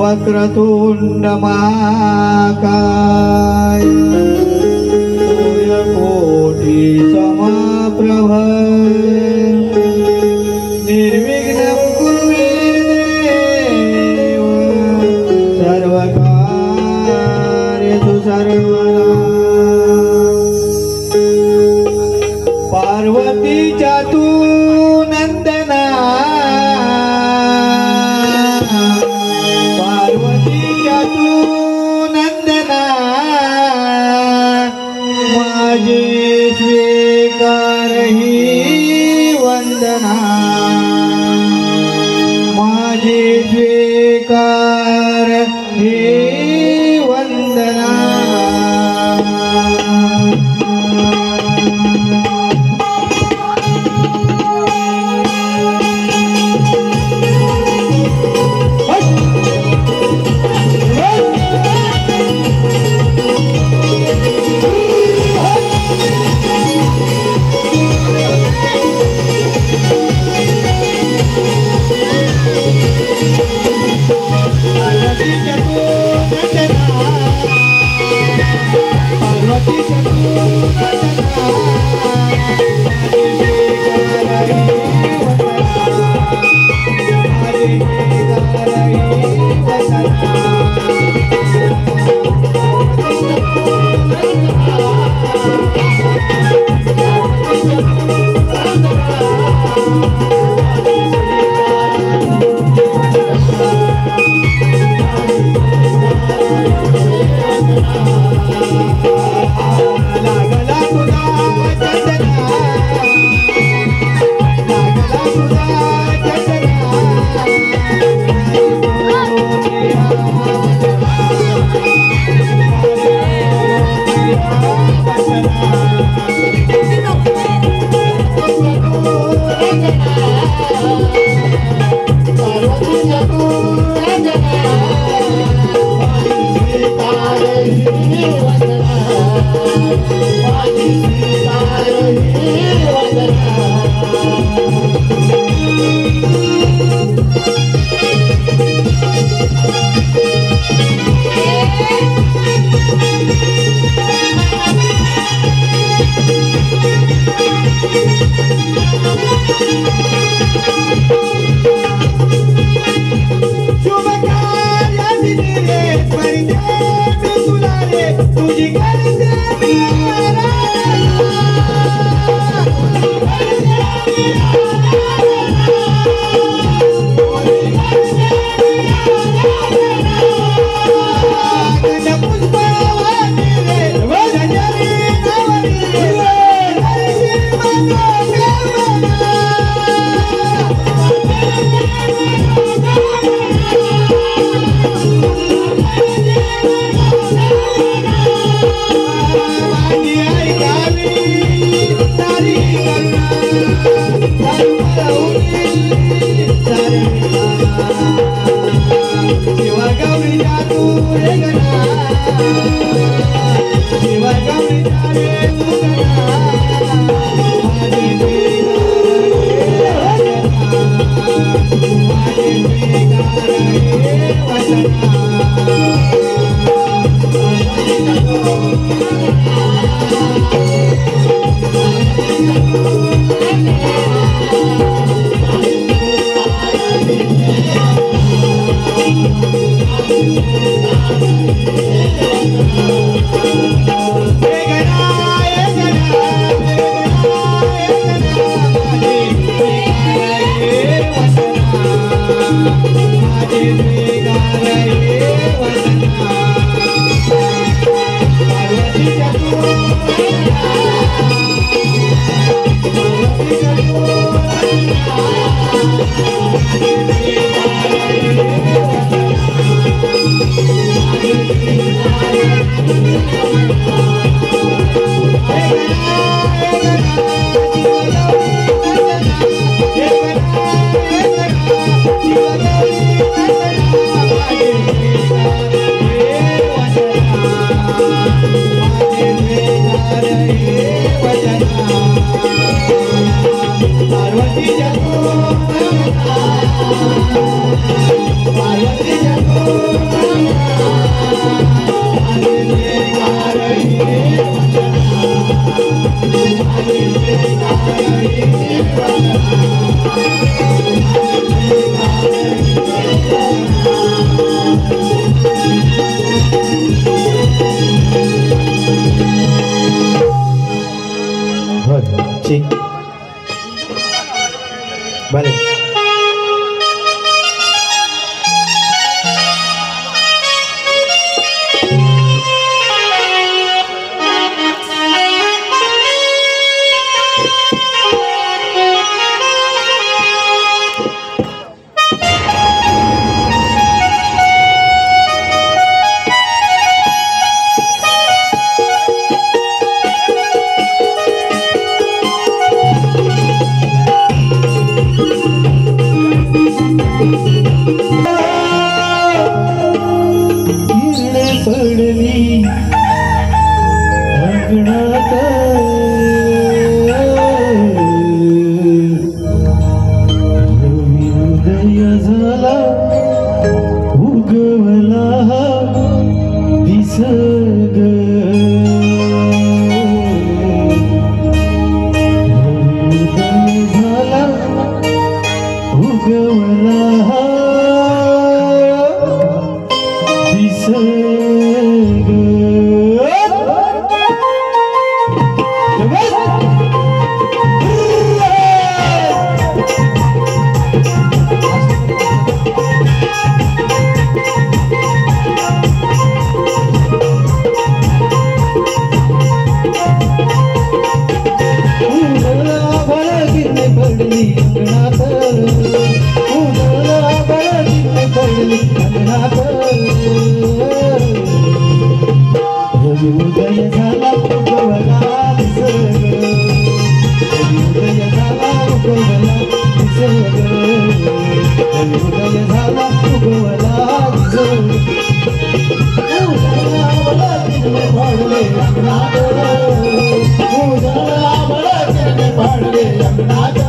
वक्रतुंड महाकाय सूर्यकोटि समप्रभ निर्विघ्नं कुरु मे देव सर्वकार्येषु सर्वदा। पार्वतीच्या तू नंदना माझे स्वीकार ही वंदना माझे स्वीकार ही वंदना। Hey, Vale. पडली अंगणात उदय झाला उगवला दिसग उदय झाला उगवला दिसग उदय झाला उगवला दिसग उदय झाला उगवला दिसग उदय झाला उगवला दिसग पाडले अंगणात उजाळा बळाचे पाडले अंगणात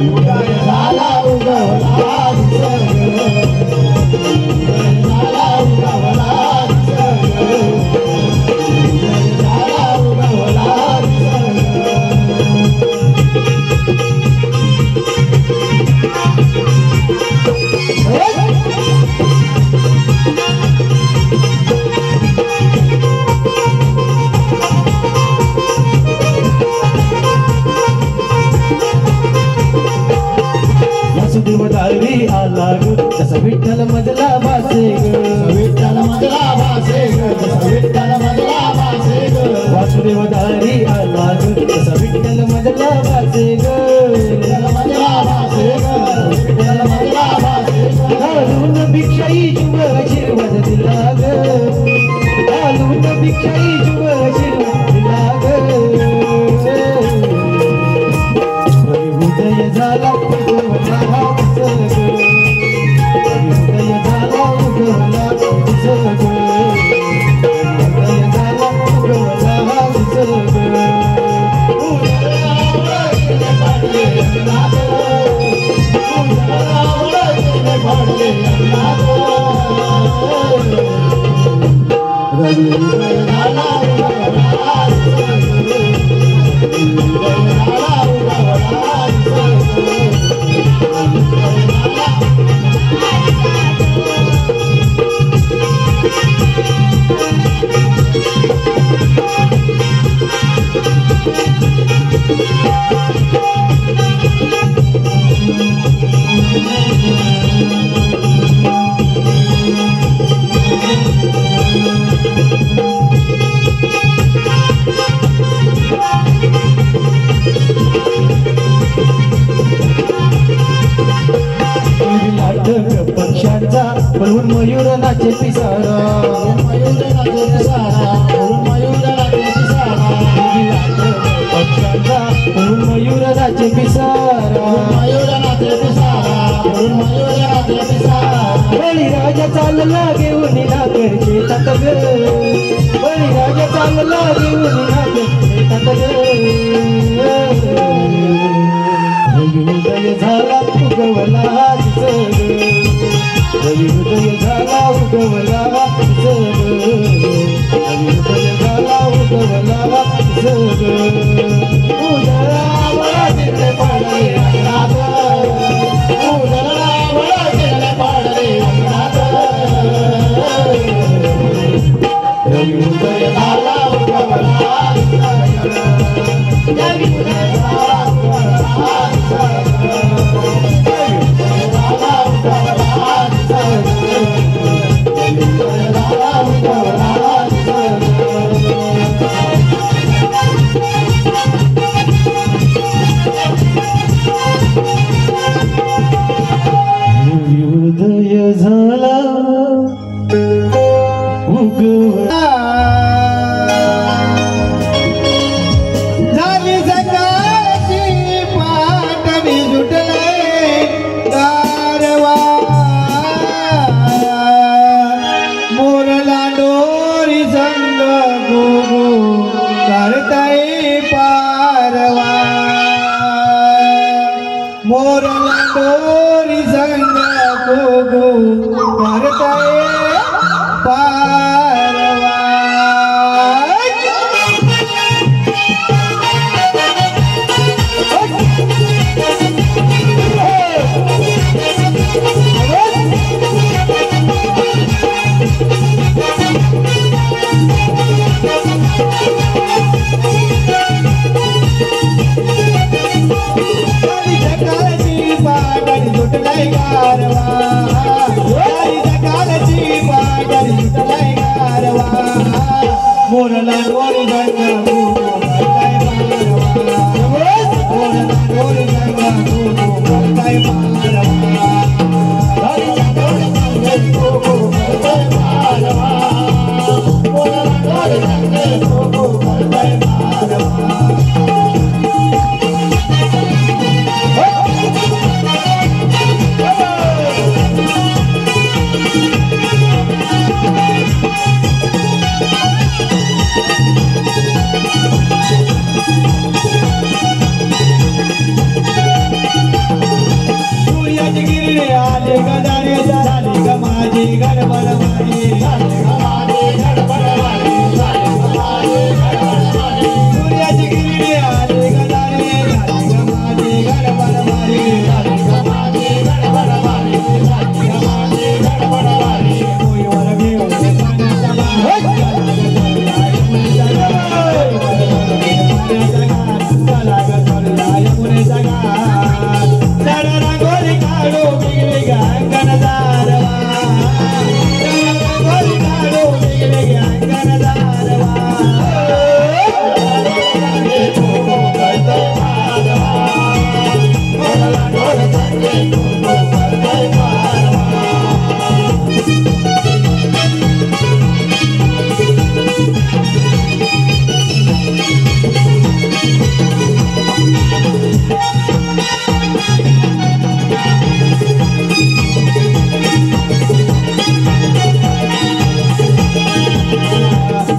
उदय झाला उगवला दिसग वासुदेवदारी आला ग जसा विठ्ठल मजला भासे ग विठ्ठल मजला भासे ग जसा विठ्ठल मजला भासे ग वासुदेवदारी आला ग जसा विठ्ठल मजला भासे ग विठ्ठल मजला भासे ग विठ्ठल मजला भासे ग घालून भिक्षाई जुव आशीर्वाद दिला ग घालून भिक्षाई जुव आशीर्वाद दिला ग उदय झाला उगवला दिसग उदय झाला उगवला दिसग उदय झाला उगवला दिसग पाडले अंगणात पाडले अंगणात रवी उदय झाला उगवला दिसग उदय झाला उगवला पक्षांचा पळून मयूर नाचे पिसारा मयूर नाचे पिसारा मयूर नाचे पिसारा पक्षांचा पळून मयूर नाचे पिसारा मयूर नाचे पिसारा मयूर नाचे पिसारा बळीराजा चालला घेऊन नागर शेतात ग बळीराजा चालला घेऊन नागर शेतात रविउदय झाला उगवला दिसग रविउदय झाला उगवला दिसग रविउदय झाला उगवला दिसग उदयाला दिले पडले अंगणात उदयाला दिले पडले अंगणात रविउदय झाला उगवला दिसग रविउदय झाला उगवला उदय झाला उगवला झाली सकाळची पाटणी जुटले गारवा मोरला डोरी संग गोगो करताय पारवा मोरला डोरी संग गोगो करताय पारवा मोरला डोरी संग गोगो करताय पारवा मोरला डोरी संग गोगो करताय पारवा गोगो करताय पारवा मोरला डोरी संग गोगो करताय पारवा आले गदारे झाली ग माझी गडबड वाणी झाली ग माझी गडबड वाणी झाली ग माझी गडबड वाणी सूर्याची किरणे आले गदारे झाली ग माझी गडबड वाणी झाली ग माझी गडबड वाणी झाली ग माझी गडबड वाणी कोईवर घेऊन पाण्याचा घाट चला ग चला यमुनेचा घाट चढ रांगोळी काढू वेगवेगळ्या अंगण दारवा रांगोळी काढू वेगवेगळ्या अंगण दारवा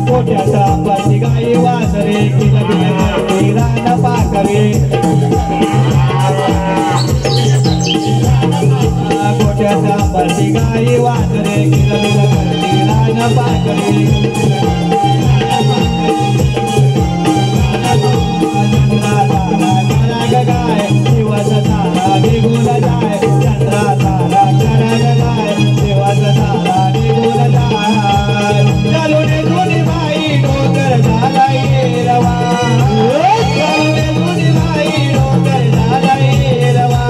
कोट्याचा पाची गाई वासरे किलबिल रान पाकवे कोट्याचा पाची गाई वासरे किलबिल रान पाकवे गाय दिवस तारा निघून जाय चंद्रा तारा गाय दिवस तारा निघून जाय चालूने जुनी बाई डोंगर झाला रवा चालूने जुनी बाई डोंगर झाला रवा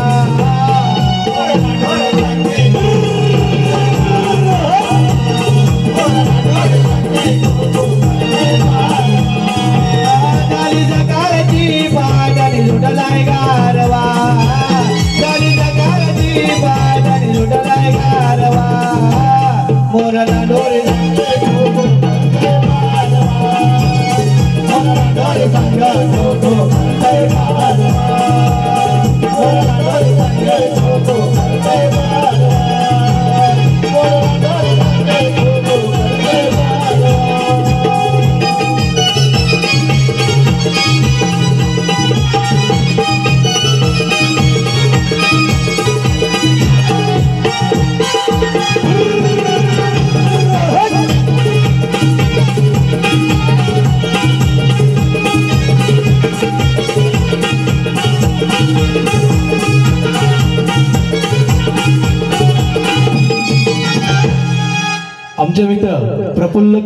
पूज्य मित्र प्रफुल्ल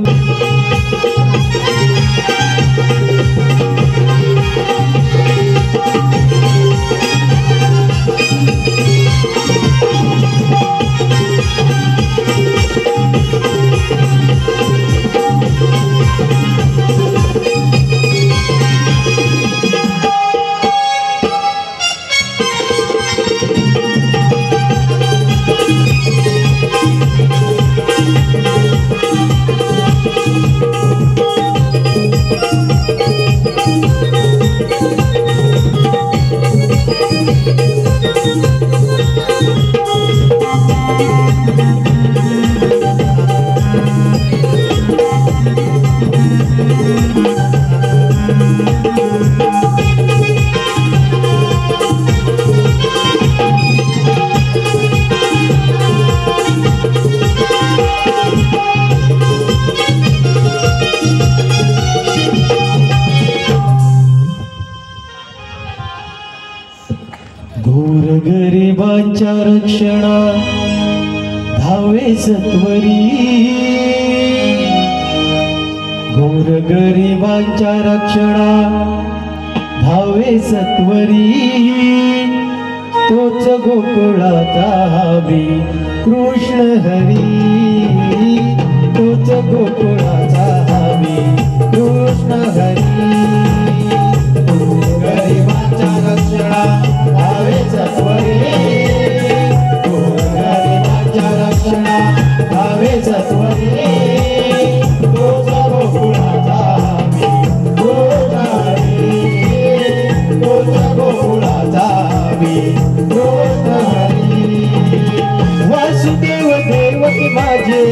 गरिबांच्या रक्षणा धावे सत्वरी घोर गरिबांच्या रक्षणा धावे सत्वरी तोच गोकुळाचा हवी कृष्ण हरी तोच गोकुळाचा हवी कृष्ण हरी गरिबांच्या रक्षणा धावे सत्वरी गरिबांच्या रक्षणा धावे सत्वरी तोच गोकुळाचा हवी कृष्ण हरी तोच गोकुळाचा हवी कृष्ण हरी वासुदेव देवकी माझे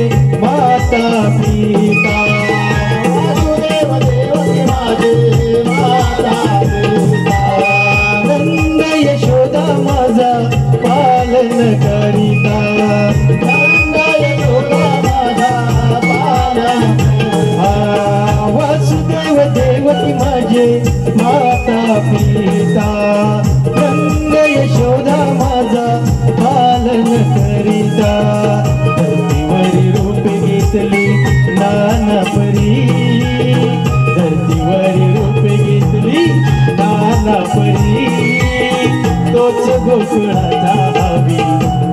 माता पिता वासुदेव देवकी माझे माता नंद यशोदा माझा पालन करिता नंद यशोदा माझा पालन वासुदेव देवकी माझे माता पिता नंद यशोदा माझा पालन करिता धरतीवरी रूप घेतली नाना परी धरतीवरी रूप घेतली नाना परी तोच गोकुळाचा हवी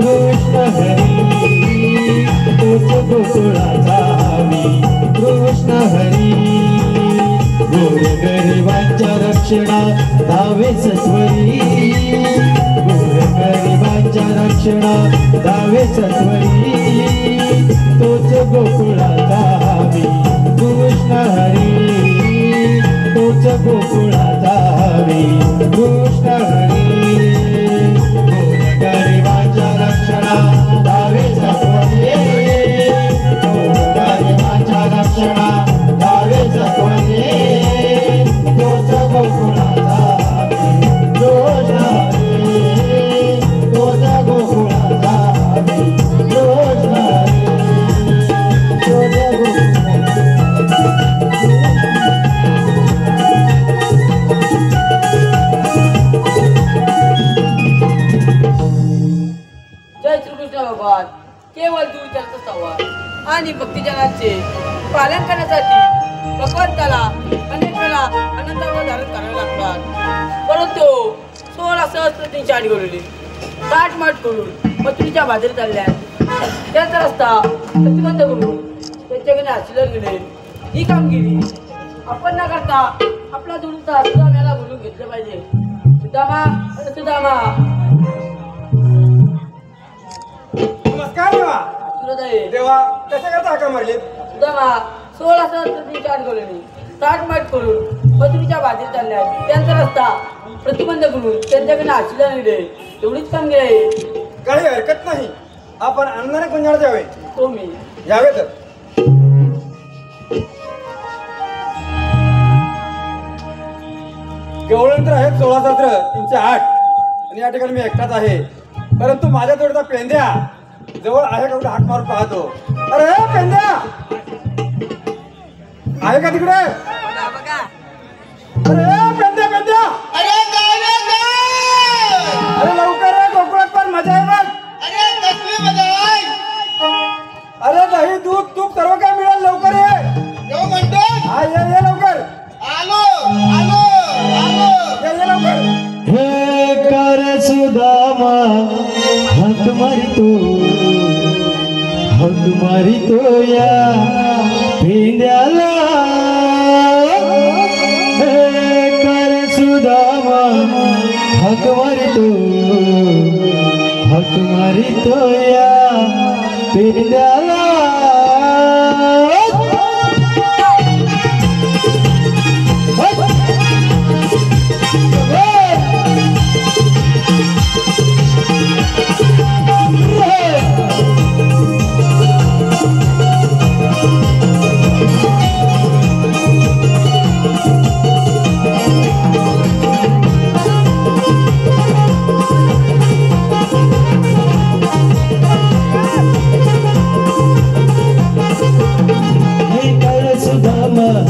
कृष्ण हरी तोच गोकुळाचा हवी कृष्ण हरी गोर गरिबांच्या रक्षणा धावे सत्वरी गोर गरिबांच्या रक्षणा धावे सत्वरी तोच गोकुळाचा हवी कृष्ण हरी तोच गोकुळाचा हवी कृष्ण हरी गोर गरिबांच्या रक्षणा धावे सत्वरी गोर गरिबांच्या रक्षणा धावे सत्वरी तोच गोकुळाचा हवी कृष्ण हरी तोच गोकुळाचा हवी कृष्ण हरी तोच जय श्रीकृष्ण भगवान केवळ दूरच्याच संवाद आणि भक्तिजनांचे पालन करण्यासाठी भगवंताला अनेक वेळा अनंतावर धारण करावे लागतात परंतु 16 सहस्रतींची आडी घडवली ताटमाट करून मथुरीच्या बाजारी चालल्यात त्यांचा रस्ता प्रतिबंध करून त्यांच्याकडे आशीर्वाद गेले ही कामगिरी आपण न करता आपला जोडीचा सुदाम्याला बोलून घेतलं पाहिजे सुदामा आणि सुदामा नमस्कार देवा देवा कशा करता हाका मारली सुदामा 16 सहस्रतींची आडी घडवली ताटमाट करून मथुरीच्या बाजारी चालल्यात त्यांचा रस्ता प्रतिबंध करून त्यांच्याकडे आशीर्वाद गेले एवढीच कामगिरी आहे काही हरकत नाही आपण आनंदाने कुंजाळ द्यावे तो मी यावे तर केवळंतर आहेत 16 सहस्र 308 आणि या ठिकाणी मी एकटाच आहे परंतु माझ्या जोडीचा पेंद्या जवळ आहे का हात मारून पाहतो अरे पेंद्या आहे का तिकडे अरे पेंद्या पेंद्या अरे लवकर रे गोकुळात पण मजा आहे बघ अरे दही दूध तूप हक मारितो या पेंड्याला कर सुदामा हक मारितो या पेंड्याला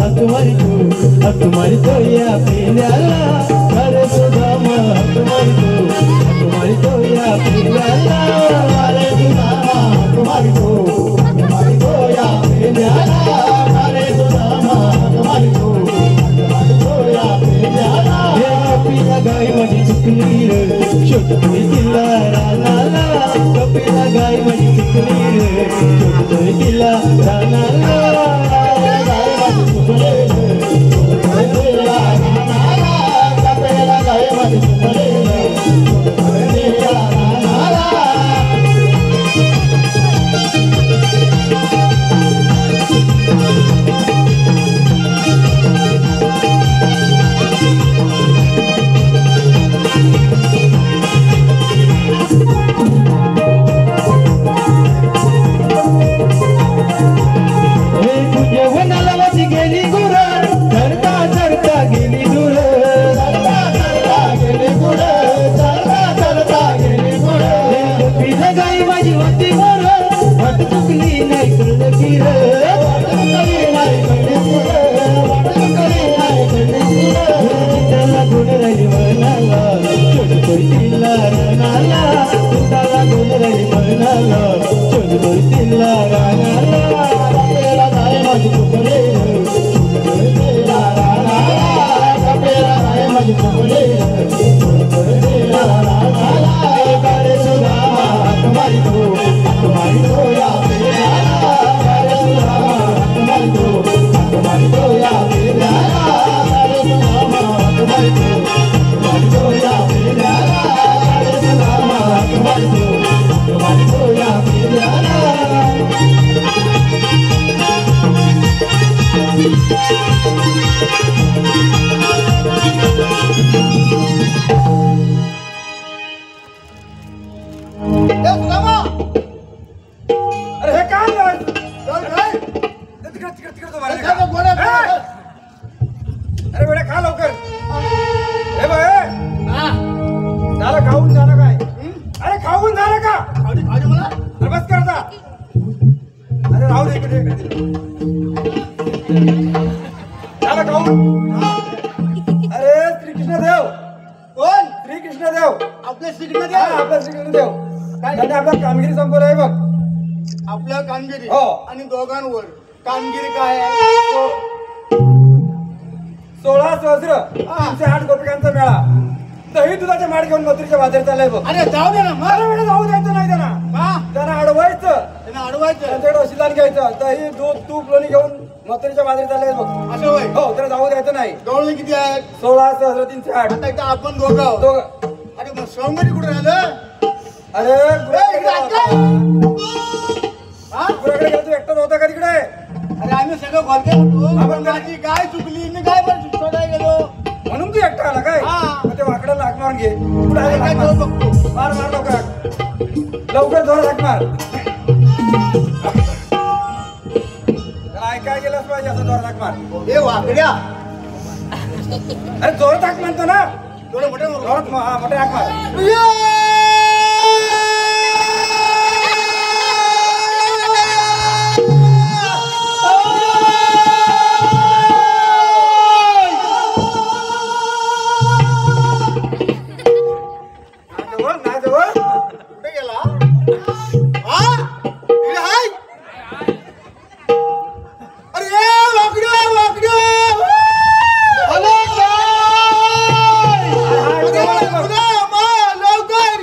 हक मारितो या पेंड्याला कर सुदामा हक मारितो या पेंड्याला अरे सुदामा हक मारितो या पेंड्याला अरे सुदामा हक मारितो या पेंड्याला हे कपिला गाय माझी चुकली रे छोटतोय तिला रानाला कपिला गाय माझी चुकली रे छोटतोय तिला रानाला गाय माझी चुकली कामगिरी संपवलं आहे बघ आपल्या कामगिरी हो. आणि दोघांवर कामगिरी काय आहे 16 सहस्र 308 गोपिकांचा मेळा दही दुधाच्या माड घेऊन मथुरीच्या बाजारात चाललाय बघ. अरे जाऊ दे ना मला वेळा जाऊ द्यायचं नाही त्यांना त्यांना अडवायचं त्यांना अडवायचं त्यांच्याकडे वशिलान घ्यायचं दही दूध तूप लोणी घेऊन मथुरीच्या बाजारात चाललाय बघ. असं होय हो त्याला जाऊ द्यायचं नाही. गवळणी किती आहेत 16 सहस्र 308 आता एकदा आपण दोघं आहोत. दोघं. अरे मग सौंदर्य कुठे राहिलं अरे इकडे आत काय? हा? गुराकडे गेला तू एकटाच होता का तिकडे? अरे आम्ही सगळं घोलके होतो पण माझी गाय चुकली मी काय पण शोधायला गेलो म्हणून तू एकटा आला काय? हा. मग ते वाकड्याला हाक मारून घे. कुठे आहे काय हाक जाऊन मार. बघतो मार मार लवकर जोरात हाक मार. त्याला ऐकायला गेलंच पाहिजे असं जोरात हाक मार. ए वाकड्या अरे जोरात हाक म्हणतो ना थोडं मोठे मारू. जोरात मोठे हाक मार. नाही जवळ कुठे गेला हा इकडे हाय अरे वाकड्या वाकड्या हॅलो लवकर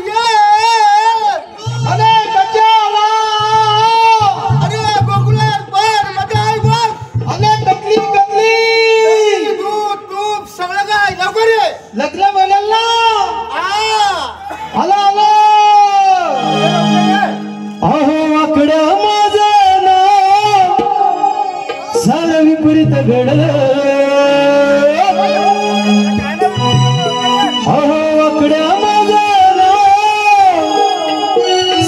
घडलं अहो वाकड्या माझ्या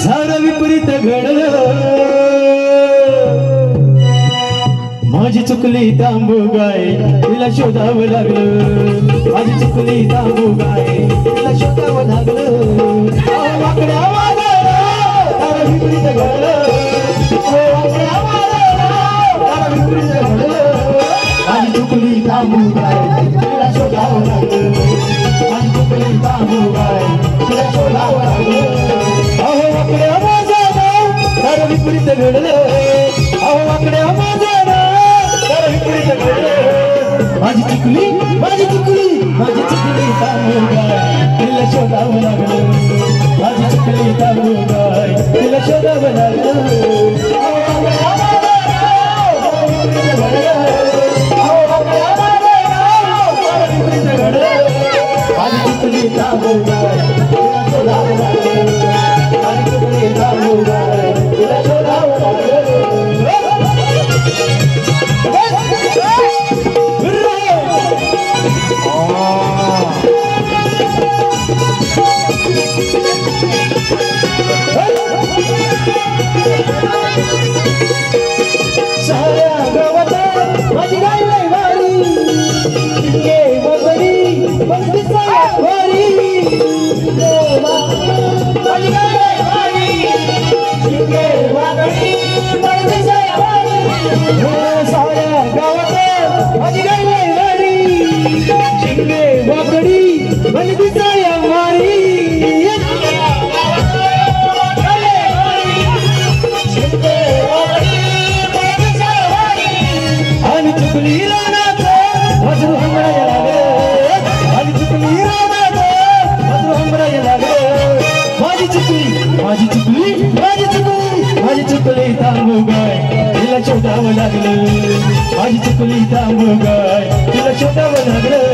सारं विपरीत घडलं माझी चुकली तांबू गाय तिला शोधावं लागलं माझी चुकली तांबू गाय तिला शोधावं लागलं वाकड्या माझ्या सारं विपरीत घडलं वाकड्या माझ्या सारं विपरीत घडलं माझी चुकली तांबू गाय तिला शोधावं लागलं माझी चुकली तांबू गाय तिला शोधावं लागलं अहो वाकड्या माझ्या सारं विपरीत घडलं अहो वाकड्या माझ्या माझी चुकली माझी चुकली तांबू गाय तिला शोधावं लागलं माझी चुकली तांबू गाय तिला शोधावं लागलं माझी चुकली तांबू गाय तिला शोधावं लागलं माझी चुकली तांबू गाय तिला शोधावं लागलं साऱ्या गावात माझी गाय लय वारी शिंगे वगडी बघती वारी माझी गाय लय वारी शिंगे वगडी बघती वारी साऱ्या गावात माझी गाय लय वारी शिंगे वगडी बघती वारी चुकली रानात वाजरू हमराया लागलं माझी चुकली रानात वाजरू हमराया लागलं माझी चुकली तांबू गाय तिला शोधावं लागलं माझी चुकली तांबू गाय तिला शोधावं लागलं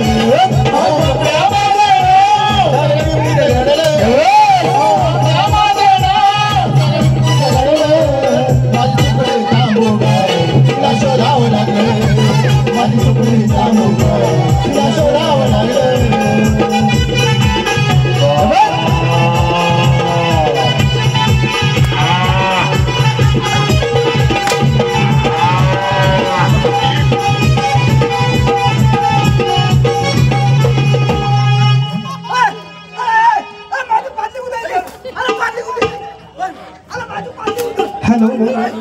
हॅलो,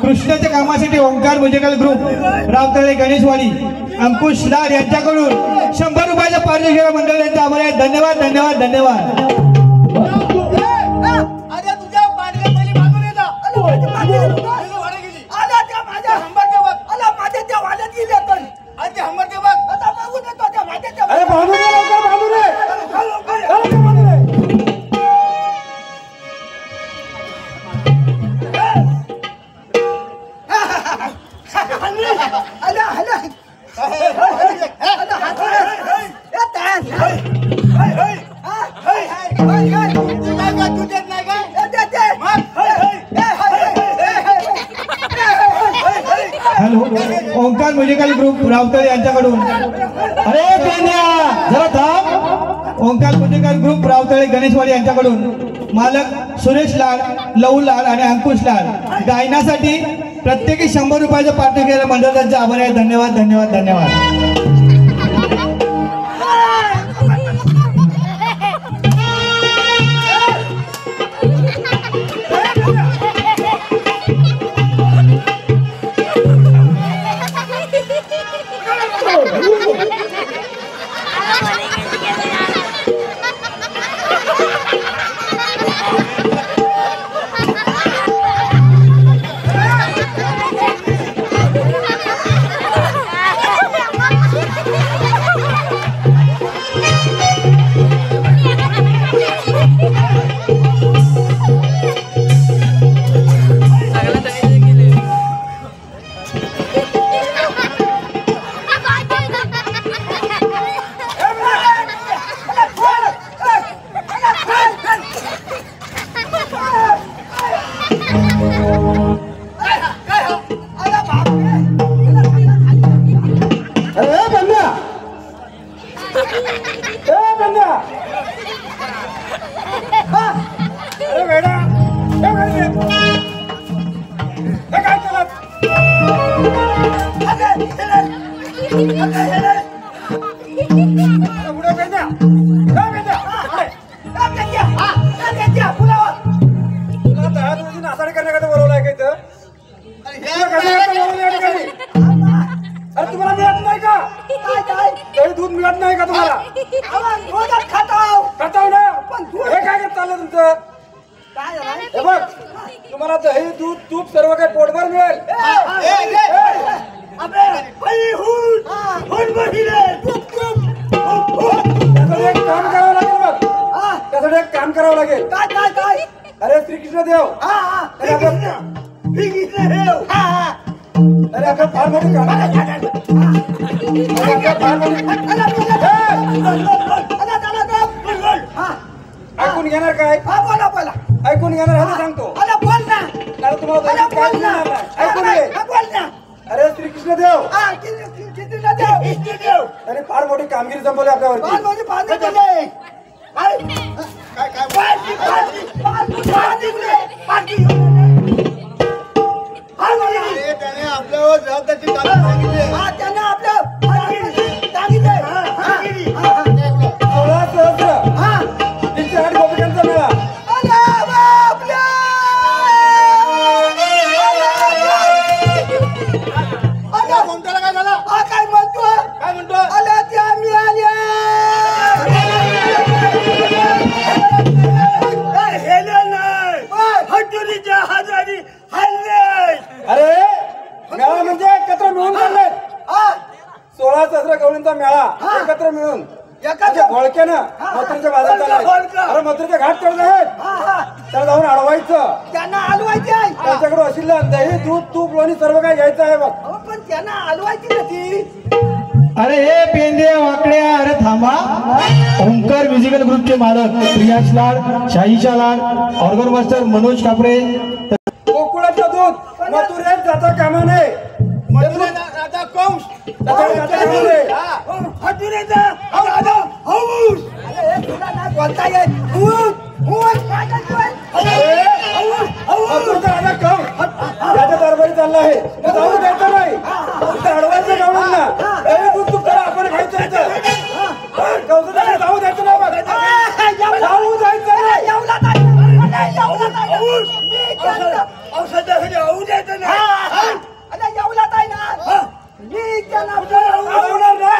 कृष्णाच्या कामासाठी ओंकार म्युझिकल ग्रुप रावतळे गणेशवाडी अंकुश लाड यांच्याकडून 100 रुपयाच्या पारितोषिक मंडळ यांचा आभार आहे. धन्यवाद धन्यवाद धन्यवाद. हॅलो, ओंकार म्युझिकल ग्रुप रावतळे यांच्याकडून अरे पेन्या जरा थांब. ओंकार म्युझिकल ग्रुप रावतळे गणेशवाडी यांच्याकडून मालक सुरेश लाड, लहू लाड आणि अंकुश लाड गायनासाठी प्रत्येकी 100 रुपयाच्या पारितोषिक मंडळ यांचा आभार आहे. धन्यवाद धन्यवाद धन्यवाद. पुढे पेंद्या तुला दहा दिवशी नासाडी करण्याकरता बोलवलाय का इथं? तुला करण्याकरता बोलवलंय या ठिकाणी? अरे तुम्हाला मिळत नाही का? काही दूध मिळत नाही का तुम्हाला? खाताव ना? हे काय करत चाललं तुमचं? हे बघ तुम्हाला दही दूध तूप सर्व काही पोटभर मिळेल. त्यासाठी एक काम करावं लागेल बघ. त्यासाठी एक काम करावं लागेल. अरे श्रीकृष्ण देव अरे आपलं फार मोठी काम ऐकून घेणार काय? ऐकून घेणार हे सांगतो. कारण तुम्हाला काय मिळणार नाही. ऐकून घे. अरे श्रीकृष्ण देव त्याने फार मोठी कामगिरी जमवली आपल्यावरती. त्याने आपल्यावर जबाबदारी सांगितली. 16 सहस्र 308 गोपिकांचा मेळा. कोणत्याला काय झालं? काय म्हणतो? अरे मेळा म्हणजे एकत्र मिळून चालले. 16 सहस्र गवळींचा मेळा एकत्र मिळून घोळक्यानं मथुरेच्या बाजारात चाललाय. अरे मथुरेच्या घाट चढत आहेत त्याला जाऊन अडवायचं. त्यांना हलवायची आहे. त्यांच्याकडे अशिल्ला दही दूध तूप लोणी सर्व काही घ्यायचं आहे बघ. पण त्यांना हलवायची नव्हती. अरे हे पेंदे वाकड्या अरे थांबा. ओंकार म्युझिकल ग्रुपचे मालक प्रियांश लाड, शाहीशा लाड, ऑर्गन मास्टर मनोज कापरे. गोकुळाचं दूध मथुरेत जाता कामा नये. राजा कंस त्याच्याकडे जाता कामा नये. बोलता येत मथुरेचा राजा कंस त्याच्या दरबारी चालला आहे. जाऊ द्यायचं नाही. अडवायचं गावांना दही दूध तूप त्याला आपण खायचं यायचं. कंसाला जाऊ द्यायचं नाही बघ. जाऊ द्यायचं नाही. औषधासाठी होऊ द्यायचं नाही. अडवणार नाही.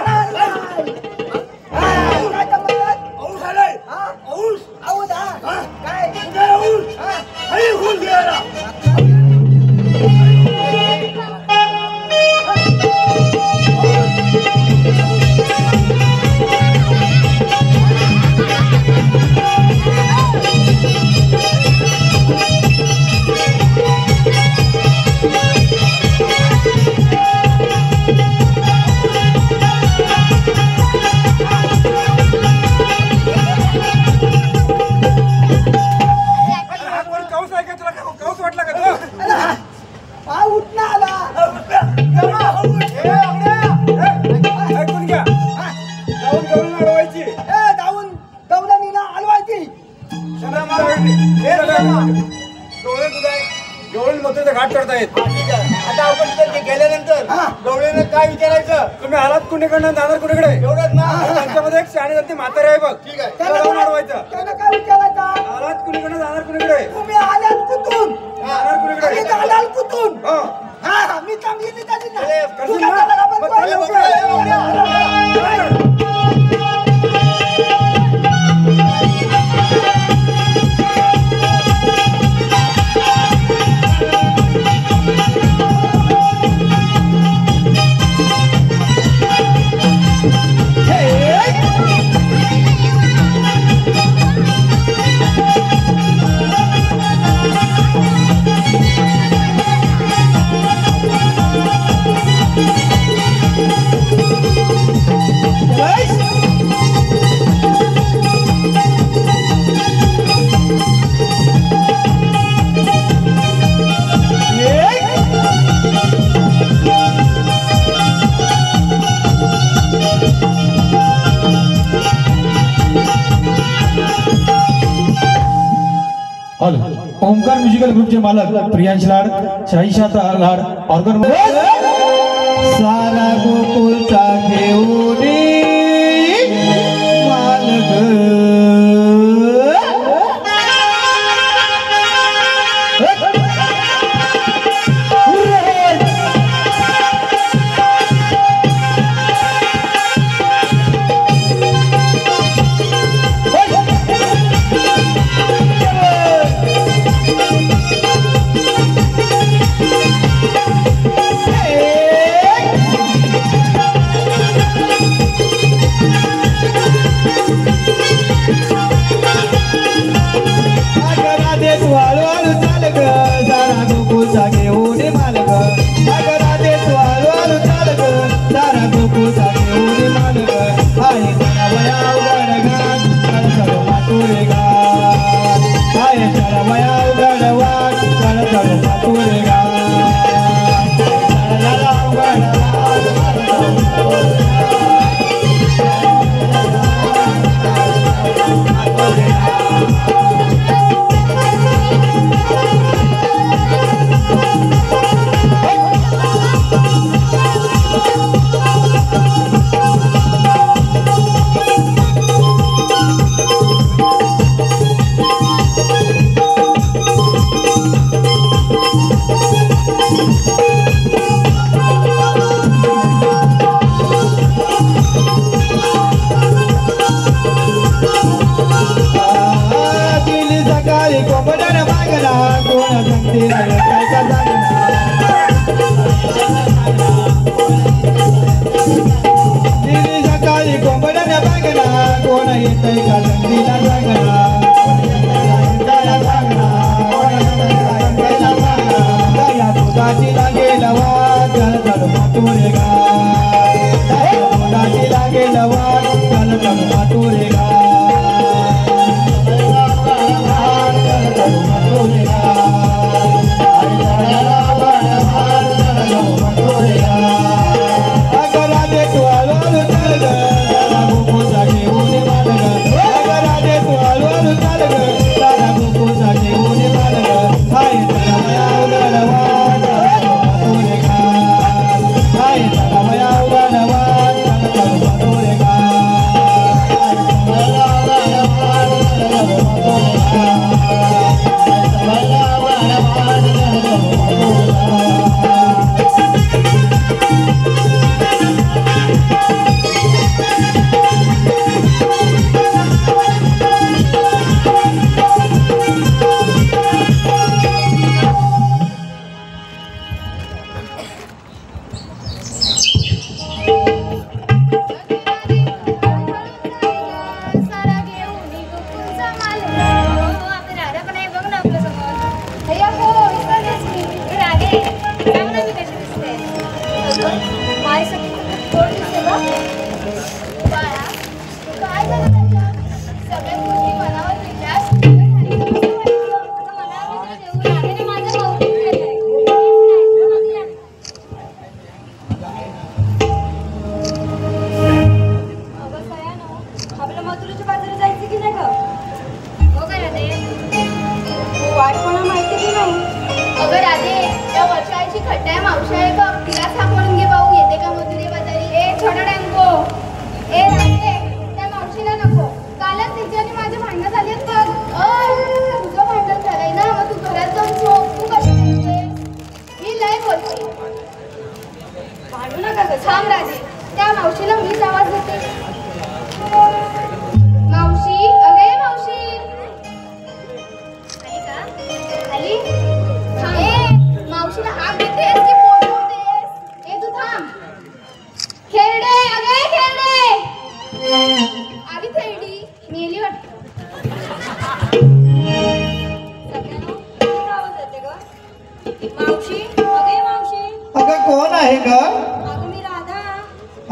घाट चढतायत. आता आपण तिथे गेल्यानंतर गवळीने काय विचारायचं? तुम्ही आलात कुणीकडनं जाणार कुणीकडे एवढंच ना. त्यांच्यामध्ये एक शाणी जाती म्हातारी आहे बघ. ठीक आहे. त्याला जाऊन अडवायचं. त्यांना काय विचारायचं? आलात कुणीकडनं जाणार कुणीकडे तुम्ही आल्यात कुठून? जाणार कुणीकडे आणि जाणार कुठून? हो. हा मी चांगली निघाली ना. करशील तुला ना? त्याला आपण मग कोण चल लवकर? लवकर. ओंकार म्युझिकल ग्रुपचे मालक प्रियांश लाड, शाहीशा लाड, ऑर्गन सारा गोकुळचा घेऊन मालग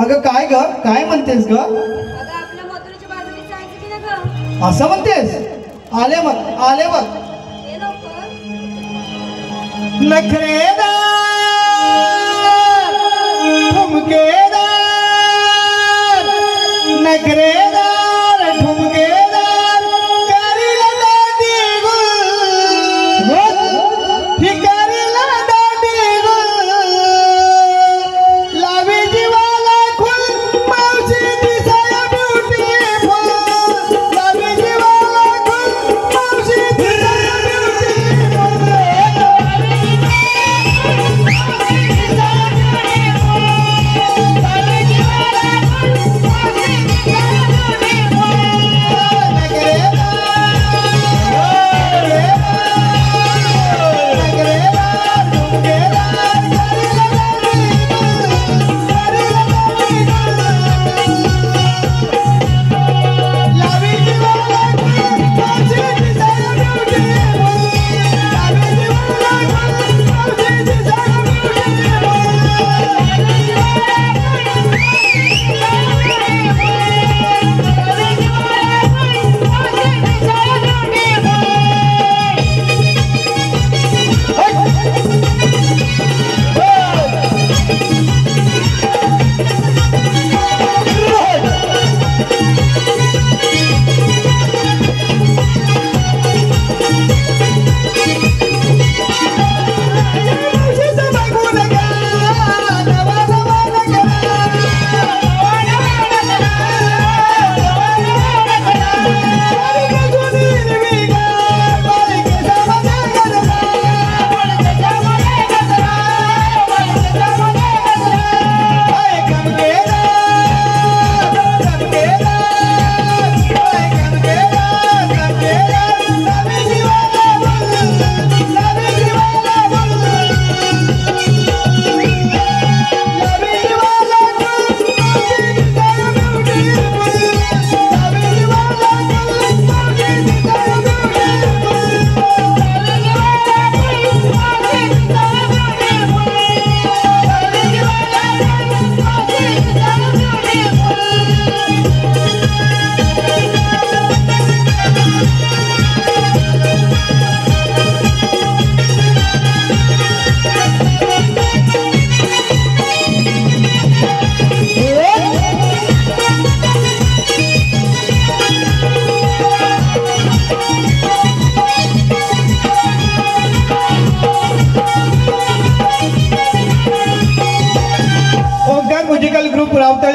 अगं काय ग काय म्हणतेस ग आपल्या मथुरेच्या बाजूला जायचं की ना ग असं म्हणतेस आले मग हे लवकर नखरेदार ठुमकेदार नखरेदार ठुमकेदार करील दाटी गुल ही करील दाटी गुल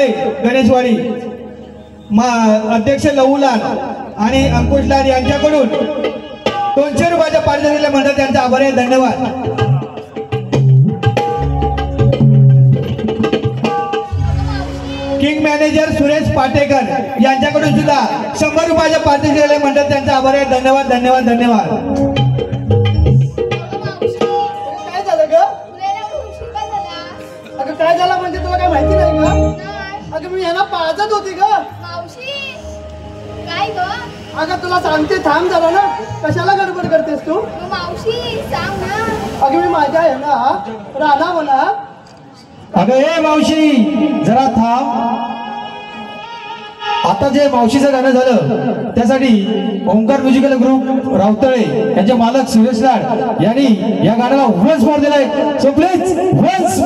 रावतळे गणेशवाडी अध्यक्ष लवूलाल आणि अंकुशलाल यांच्याकडून 200 रुपयाच्या पारितोषिक दिल्या म्हणतात त्यांचा आभार आहे. धन्यवाद. किंग मॅनेजर सुरेश पाटेकर यांच्याकडून सुद्धा 100 रुपयाच्या पारितोषिक दिल्या म्हणतात त्यांचा आभार आहे. धन्यवाद धन्यवाद धन्यवाद. काय झालं ग? अगं काय झालं म्हणजे तुला काय माहिती नाही का? अगं मी यांना पाळत होती ग. मावशी काय ग? अगं तुला सांगते थांब जरा ना. कशाला गडबड करतेस तू? मावशी सांग ना. अगं मी माझ्या आहे ना राणा म्हणा. अगं ए मावशी जरा थांब. आता जे मावशीचं गाणं झालं त्यासाठी ओंकार म्युझिकल ग्रुप रावतळे यांचे मालक सुरेश लाड यांनी या गाण्याला वन्स मोर दिलाय. सो प्लीज वन्स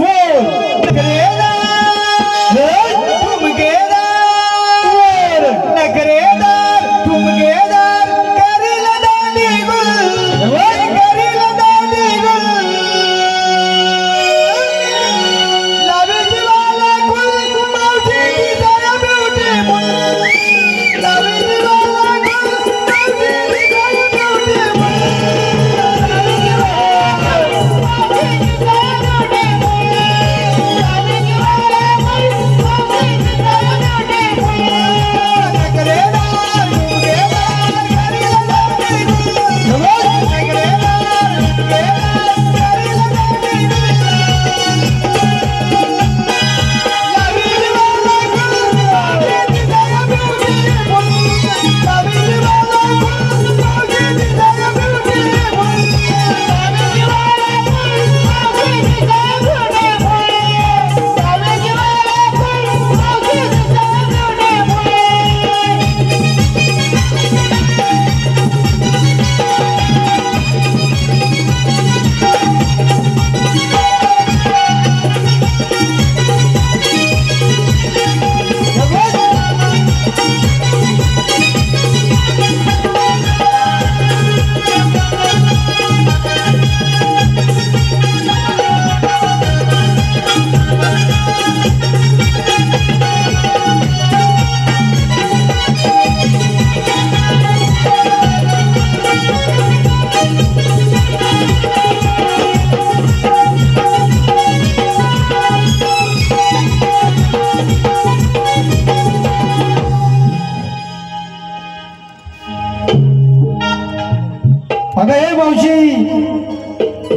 अगं हे मावशी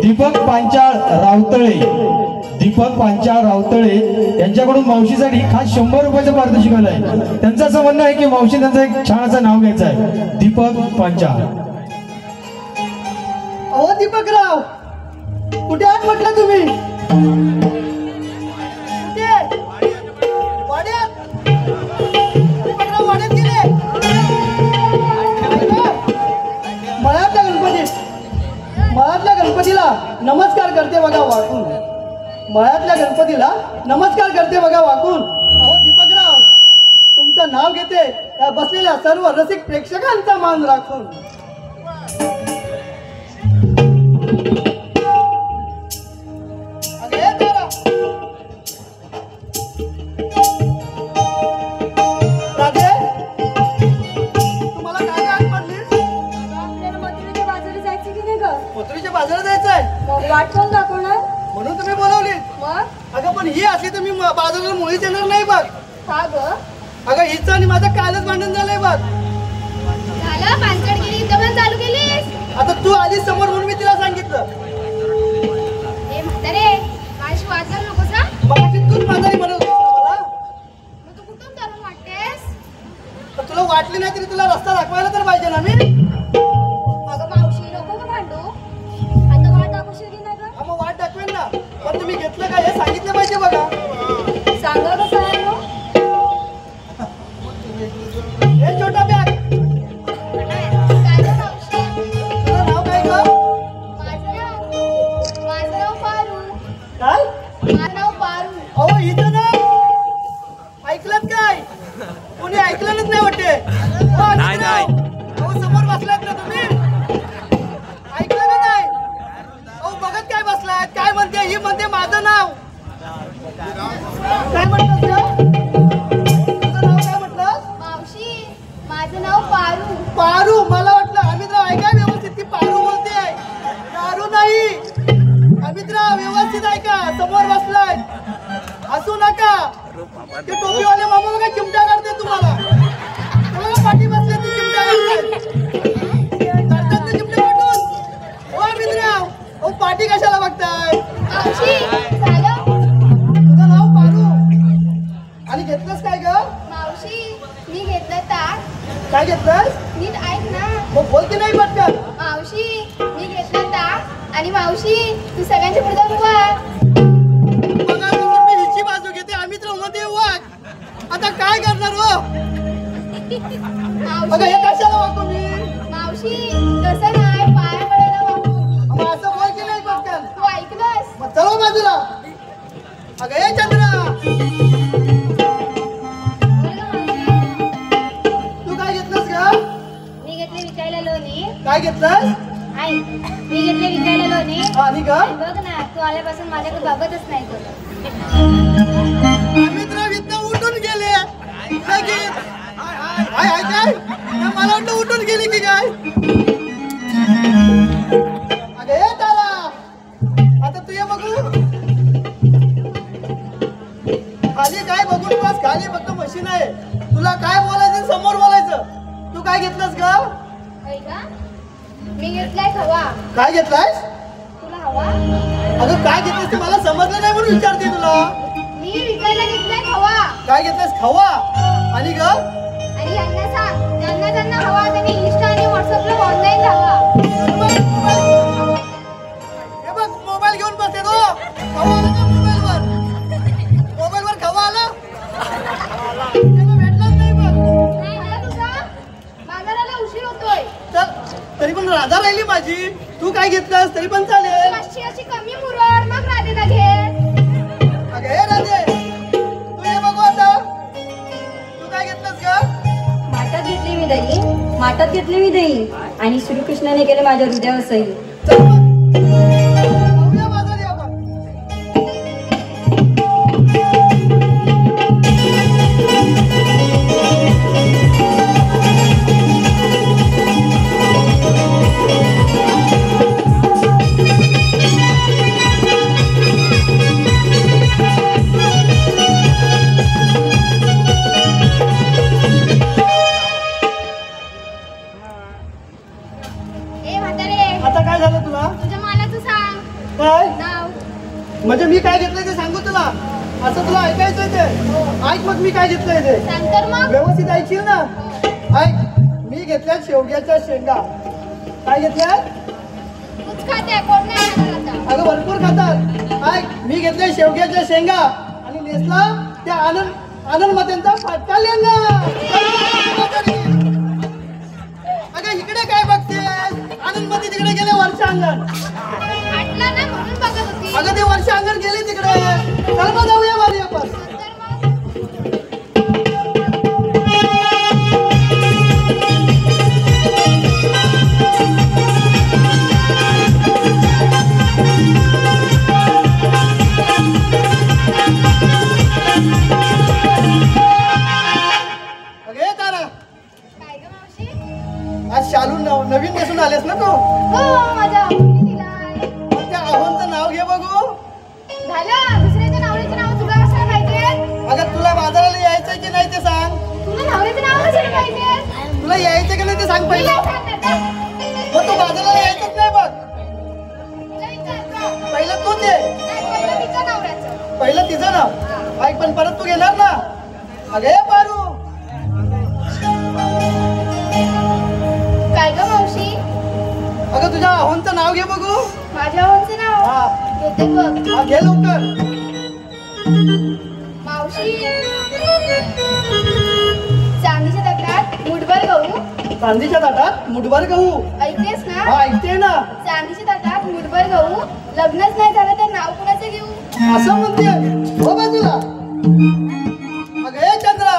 दीपक पांचाळ रावतळे यांच्याकडून मावशीसाठी खास 100 रुपयाचं पारितोषिक आलंय. त्यांचं असं म्हणणं आहे की मावशी त्यांचं एक छान असं नाव घ्यायचं आहे. दीपक पांचाळ. अहो दीपकराव कुठे आहात म्हटलं तुम्ही? कुठे? वाड्यात? दीपकराव वाड्यात गेले? मळ्यातल्या गणपतीला नमस्कार करते बघा वाकून. मळ्यातल्या गणपतीला नमस्कार करते बघा वाकून. अहो दीपकराव तुमचं नाव घेते या बसलेल्या सर्व रसिक प्रेक्षकांचा मान राखून. अगे तारा. राधे तुम्हाला काय आठ पडलीस? आपल्याला मथुरेच्या बाजारात जायचं की नाही ग? मथुरेच्या बाजारात जायचंय मग वाट कोण दाखवणार? म्हणून तुम्ही बोलवली. मग अगं पण ही असली तर मी बाजाराला मुळीच येणार नाही बघ. का ग? अगं हिचं आणि माझं कालच भांडण झालंय बघ. झालं पांचड गेली इथं पण चालू केलीस? आता तू आलीस समोर म्हणून मी तिला सांगितलं. ए म्हातारे माझी वाद घालू नकोस ना. मग तूच म्हातारी म्हणत होतीस ना मला. मग तू कुठून तरुण वाटतेस? तर तुला वाटली नाही तरी तुला रस्ता दाखवायला तर पाहिजे ना मी. अगं मावशी नको का भांडू? आता वाट दाखवशील की नाही ग? हा मग वाट दाखवेन ना. पण तुम्ही घेतलं का हे सांगितलं पाहिजे बघा. सांगा कसं आहे ग? हे छोटा बॅग. काय ग मावशी? तुझं नाव काय ग? माझं नाव व्यवस्थित ऐका, समोर बसलाय हसू नका. ते टोपीवाले मामा बघा चिमट्या काढते तुम्हाला. बघा पाठी बसले ते चिमट्या काढतात ते चिमटे काढून. ओ मित्रांनो, ओ पाठी कशाला बघताय? मावशी झालं. तुझं नाव पारू आणि घेतलंस काय ग? मावशी मी घेतलं ताट. काय घेतलंस? नीट ऐक ना. मग बोल की नाही पटकन. मावशी मी घेतलं ताट आणि मावशी तू सगळ्यांच्या पुढे जाऊन वाग. बघा तुम्ही हिची बाजू घेते, आम्ही तर मध्ये वाघ. आता काय करणार हो? बघा हे कशाला वागतो मी? मावशी तसं नाही, पाया पडायला वागू. मग असं बोल की नाही पटकन. तू ऐकलंस? मग चलो बाजूला. अगं हे चंद्रा, तू काय घेतलंस का? मी घेतले विकायला लोणी. काय घेतलंस? ऐक, मी घेतले विकायला लोणी. आणि का? बघ ना, तू आल्यापासून माझ्याकडे बघतच नाही तो. मित्र विद्या उठून गेले लगेच. हाय हाय काय? मला वाटलं उठून गेली की काय? अगं हे तारा, आता तू ये बघू. खाली काय बघून बस, खाली फक्त मशीन आहे. तुला काय बोलायचं समोर बोलायचं. तू काय घेतलंस का? ऐका, मी घेतलाय खवा. काय घेतलायस? तुला हवा? अगं काय घेतलंस ते मला समजलं नाही म्हणून विचारते तुला. मी विकायला घेतलाय खवा. काय घेतलंस? खवा. आणि ग आणि यांना सांग, ज्यांना हवा त्यांनी इंस्टा आणि व्हॉट्सअपला ऑनलाईन राहा. हे बघ मोबाईल घेऊन बसते तो. खवा आला का मोबाईलवर? मोबाईलवर खवा आला? त्याला भेटलाच नाही बघ. नाही ना तुझा? बाजाराला उशीर होतोय. तर तरी पण राधा राहिली माझी. तू काय घेतलंस तरी पण चालेल. अशी कमी मुरड, मग राधेला घे. अगं हे राधे, तू ये बघू आता. तू काय घेतलंस का? माठात घेतली मी दही आणि श्रीकृष्णाने केले माझ्या हृदयावर सही. चल मग. जाऊया बाजारी आपण. ए म्हातारे, आता काय झालं तुला? तुझ्या मालाचं सांग काय नाव. म्हणजे मी काय घेतलंय ते सांगू तुला? असं तुला ऐकायचंय ते? ऐक मग मी काय घेतलंय ते. सांग तर मग. व्यवस्थित ऐकशील ना? ऐक, मी घेतल्या शेवग्याच्या शेंगा. काय घेतल्या? तूच खाते, कोण नाही खाणार आता. अगं भरपूर खातात. ऐक, मी घेतल्या शेवग्याच्या शेंगा आणि नेसला त्या आनंद मतेंचा फाटका लेंगा. अगं इकडे काय बघते? आनंद मते तिकडे गेले वर्षा अंगण. आटला ना म्हणून बघत होती. अगं ते वर्षा अंगण गेले तिकडे. चल मग जाऊया वारी आपण. तर मग अगे तारा, काय ग मावशी? आज शालू नवीन नेसून आलेस ना तू? हो, माझ्या आवडीने दिलाय. मग त्या आव्हानचं नाव घे बघू. झालं, दुसऱ्याच्या नवऱ्याचं नाव तुला कसं माहितीये? अगं तुला बाजाराला यायचंय की नाही ते सांग. तुला नवऱ्याचं नाव कसं माहितीये? तुला यायचं की नाही ते सांग मी पहिलं. नाही सांगणार का? मग तू बाजाराला यायचंच नाही बघ. तुला विचारतो. पहिलं तूच ये. नाही, पहिलं तिच्या नवऱ्याचं. पहिलं तिचं नाव ऐक, पण परत तू घेणार ना. अगे पारू, काय ग मावशी? अगं तुझ्या आव्हानचं नाव घे बघू. माझ्या आवडचं नाव हा घेते बघ. हा, घे लवकर. मावशी, चांदीच्या तटात मुठभर गहू. चांदीच्या ताटात मुठभर गहू. ऐकतेस ना? हा ऐकते ना. चांदीच्या ताटात मुठभर गहू. लग्नच नाही झालं तर नाव कुणाचं घेऊ? असं म्हणते हो बाजूला. अगं हे चंद्रा,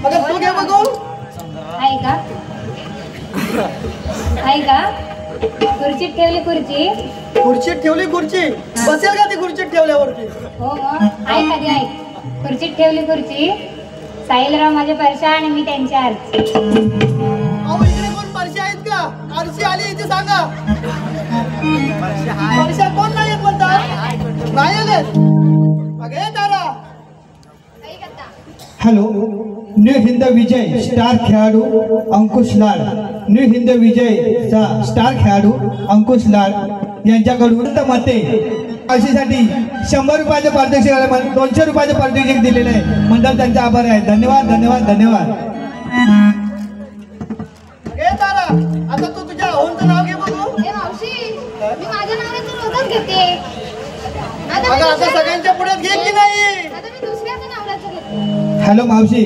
अगं तू घे बघू. आहे का? आहे का? खुर्चीत ठेवली खुर्ची. खुर्चीत ठेवली खुर्ची. बसेल का ती खुर्चीत ठेवल्यावरती? हो मग ऐक आधी ऐक. खुर्चीत ठेवली खुर्ची. साहिलराव माझे परशा आणि मी त्यांच्या आरची. अहो इकडे कोण परशी आहेत का? आरशी आली इथे सांगा. वर्षा कोण नाही येत म्हणतात? नाही आलेत. अगं ये तारा. काही करता हॅलो, न्यू हिंद विजय स्टार खेळाडू अंकुश लाड, न्यू हिंद विजयचा स्टार खेळाडू अंकुश लाड यांच्याकडून मते अशीसाठी 100 रुपयाचे पारितोषिक, 200 रुपयाचे पारितोषिक दिलेले आहे. मंडळ त्यांचे आभार आहे. धन्यवाद धन्यवाद धन्यवाद. ए तारा, आता तू तुझ्या आहोंचं नाव घे बघू. ए मावशी मी माझ्या नावाचं रोजच घेते. आता अगं मी आता सगळ्यांच्या पुढे घे की नाही? दुसऱ्याचं नावाचं घेते. हॅलो मावशी.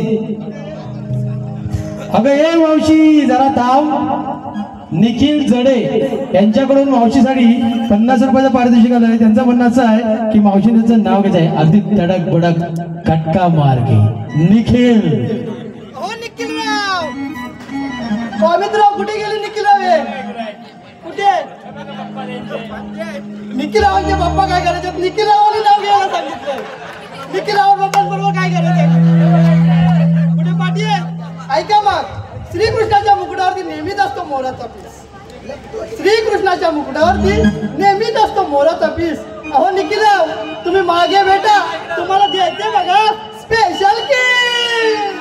अगं ये मावशी जरा थांब. निखिल जडे यांच्याकडून मावशीसाठी 50 रुपयाचं पारितोषिक आलं आहे. त्यांचं म्हणणं असं आहे की मावशीने त्यांचं नाव घ्यायचं आहे. अगदी तडक बडक कटका मार्गे निखिल. हो निखिलराव. स्वामित्राव कुठे गेले निखिलराव? हे कुठे? निखिलरावांचे पप्पा काय करायचे? निखिलरावांनी नाव घ्यायला सांगितलं. निखिलराव पप्पांबरोबर काय करायचं? कुठे पाठी आहे? ऐका मग, श्रीकृष्णाच्या मुकुटावरती नेहमीच असतो मोराचा पीस. श्रीकृष्णाच्या मुकुटावरती नेहमीच असतो मोराचा पीस. अहो निखिलराव, तुम्ही मागे भेटा, तुम्हाला द्यायचे बघा स्पेशल केक.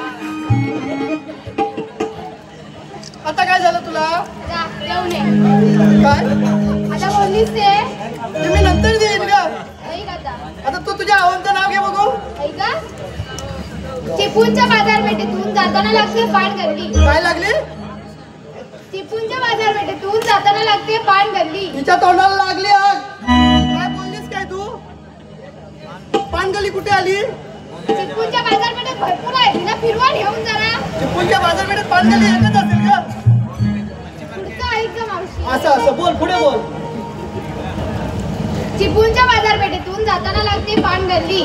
आता काय झालं तुला? जा, येऊन ये. काय आता बोललीस ते ते मी नंतर देईन का? ऐक आता. आता तू तुझ्या आव्हानचं नाव घे बघू. ऐका, चिपळूणच्या बाजारपेठेतून जाताना लागते पान गल्ली. काय लागली? चिपळूणच्या बाजारपेठेतून जाताना लागते पान गल्ली. तिच्या तोंडाला लागली आग. काय बोललीस काय तू? पानगली कुठे आली? चिपळूणच्या बाजारपेठेत भरपूर आहे. तिला फिरवा घेऊन जरा. चिपळूणच्या बाजारपेठेत पानगली एकच असेल का? पुढचं ऐक गं मावशी. असं असं बोल, पुढे बोल. चिपळूणच्या बाजारपेठेतून जाताना लागते पान गल्ली.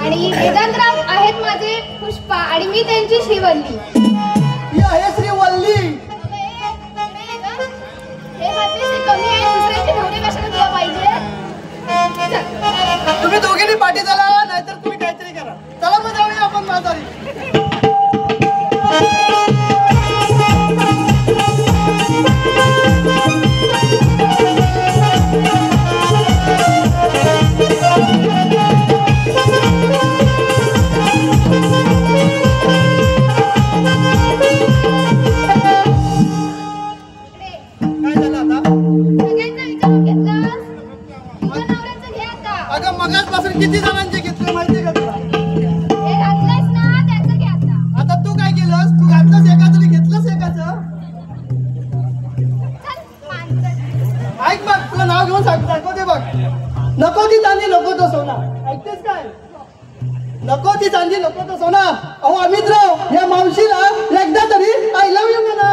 आणि वेदांतराव आहेत माझे पुष्पा आणि मी त्यांची श्रीवल्ली. ही आहे श्रीवल्ली. हे हातचे कमी आहे, दुसऱ्याचे ढवळे कशाला तुला पाहिजे? तुम्ही दोघींनी पाठी चला, नाहीतर तुम्ही काहीतरी करा. चला मग जाऊया आपण बाजारी. काय झालं आता? सगळ्यांचं विचारून घेतलंस? तुझ्या नवऱ्याचं घे आता. अगं मगाचपासून किती जणांचे घेतले माहितीये का तुला? हे घातलंयस ना, त्याचं घे आता. आता तू काय केलंस? तू घातलंस एकाचं आणि घेतलंस एकाचं. चल, माणसं. ऐक बघ, तुला नाव घेऊन दाखवते बघ. नको ती चांदी नको तो सोना. ऐकतेस काय? नको ती चांदी नको तो सोना. अहो अमितराव, या मावशीला एकदा तरी आय लव्ह यू म्हणा.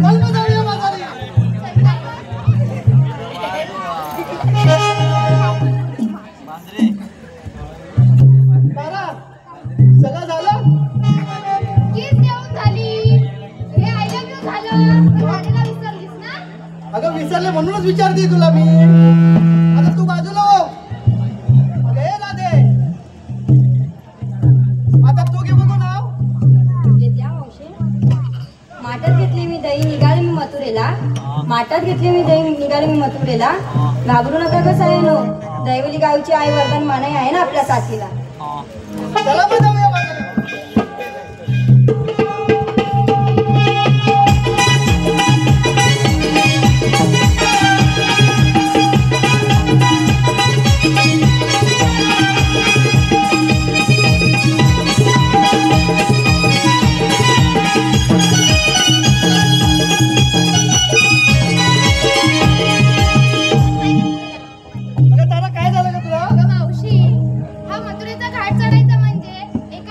चल मग जाऊया बाजारी. बारा, सगळं झालं? कीच देऊन झाली. हे आय लव्ह यू झालं. पण झालेला विसरलीस ना? अगं विसरले म्हणूनच विचारते तुला मी. आता तू बाजूला हो. अगं हे राधे, आता तू घे बघू नाव. घेतल्या मावशी. माठात घेतली मी दही, निघाले मी मथुरेला. माठात घेतली मी दही, निघाले मी मथुरेला. घाबरू नका कसं आहे नो, दैवली गावची आई वरदान मानाई आहे ना आपल्या साथीला. चला मग जाऊया बाजारात. अगं तारा, काय झालं का तुला? अगं मावशी, हा मथुरेचा घाट चढायचा म्हणजे एक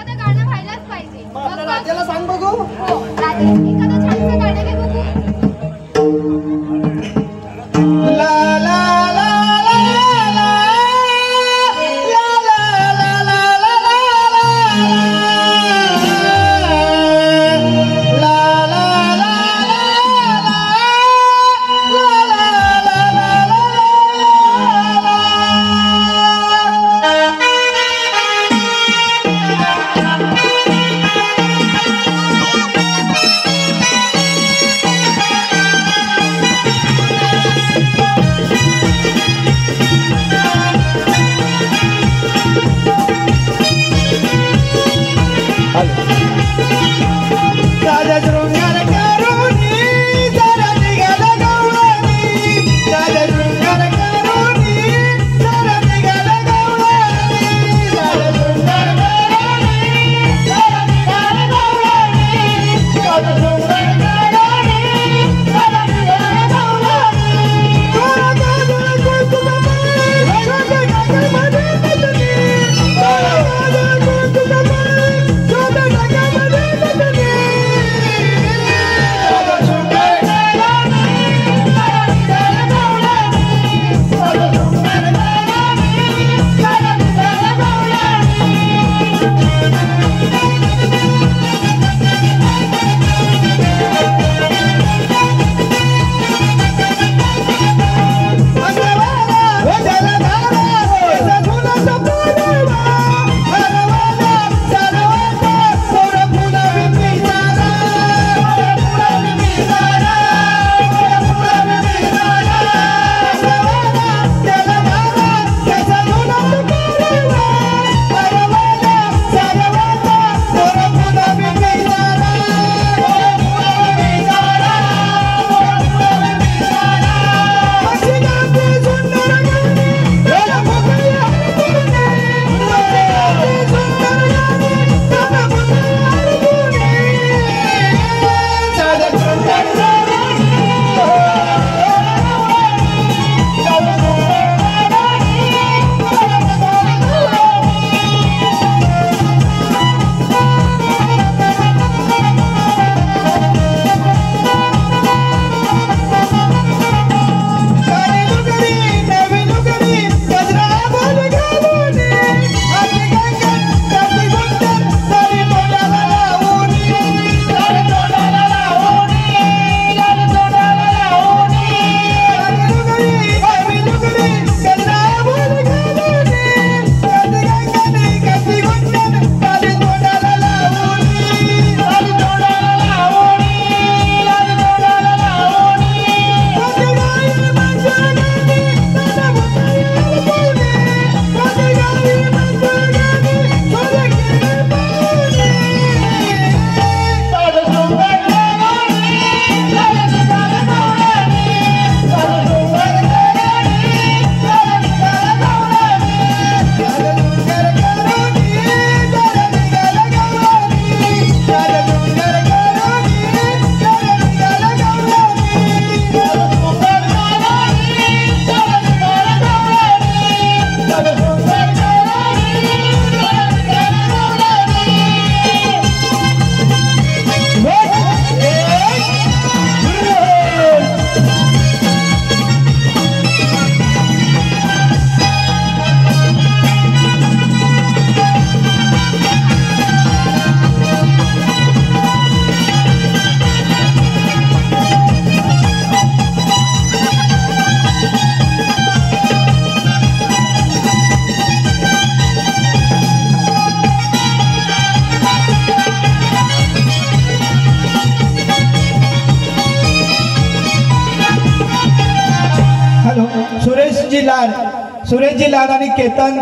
सुरेशजी लाड आणि केतन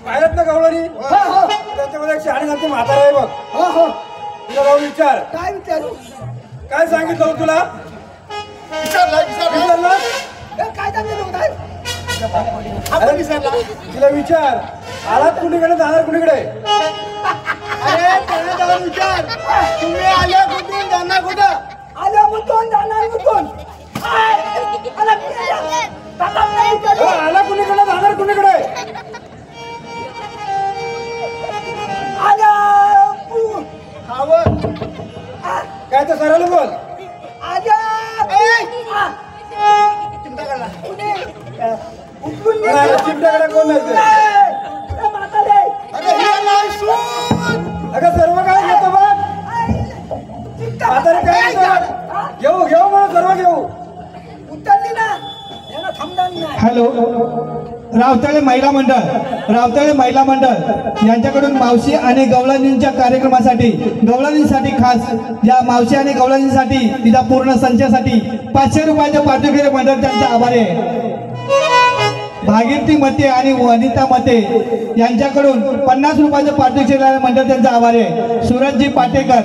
पाहिलं ना गवळणी त्याच्यामध्ये एक शहाणी सांगते म्हातारा आहे बघ. तुला जाऊन विचार. काय विचारू? काय सांगितलं तुला? विचारलं काय सांगितलं काय? तिला विचार आलात कुणीकडे जाणार कुणीकडे? अरे त्याला जाऊन विचार तुम्ही आल्या कुठून जाणार कुठं? आल्या कुठून जाणार कुठून? आला कुणीकडे जाणार कुणीकडे? काय तर सरळ बोल. चिमट्याकडे कोण नाही. अगं सर्व काय घेतो बघ. म्हातारी काय घेऊ घेऊ म्हणून सर्व घेऊ. उतरली ना याला थांबणार नाही. हॅलो रावतळे महिला मंडळ यांच्याकडून मावशी आणि गवळणींच्या कार्यक्रमासाठी गवळणींसाठी खास या मावशी आणि गवळणींसाठी तिच्या पूर्ण संचासाठी 500 रुपयाचे पाठवून केले मंडळ त्यांचा आभारी आहे. भागीरथी मते आणि वनिता मते यांच्याकडून 50 रुपयाचे पाठवून केलेले मंडळ त्यांचा आभारी आहे. सुरेशजी पाटेकर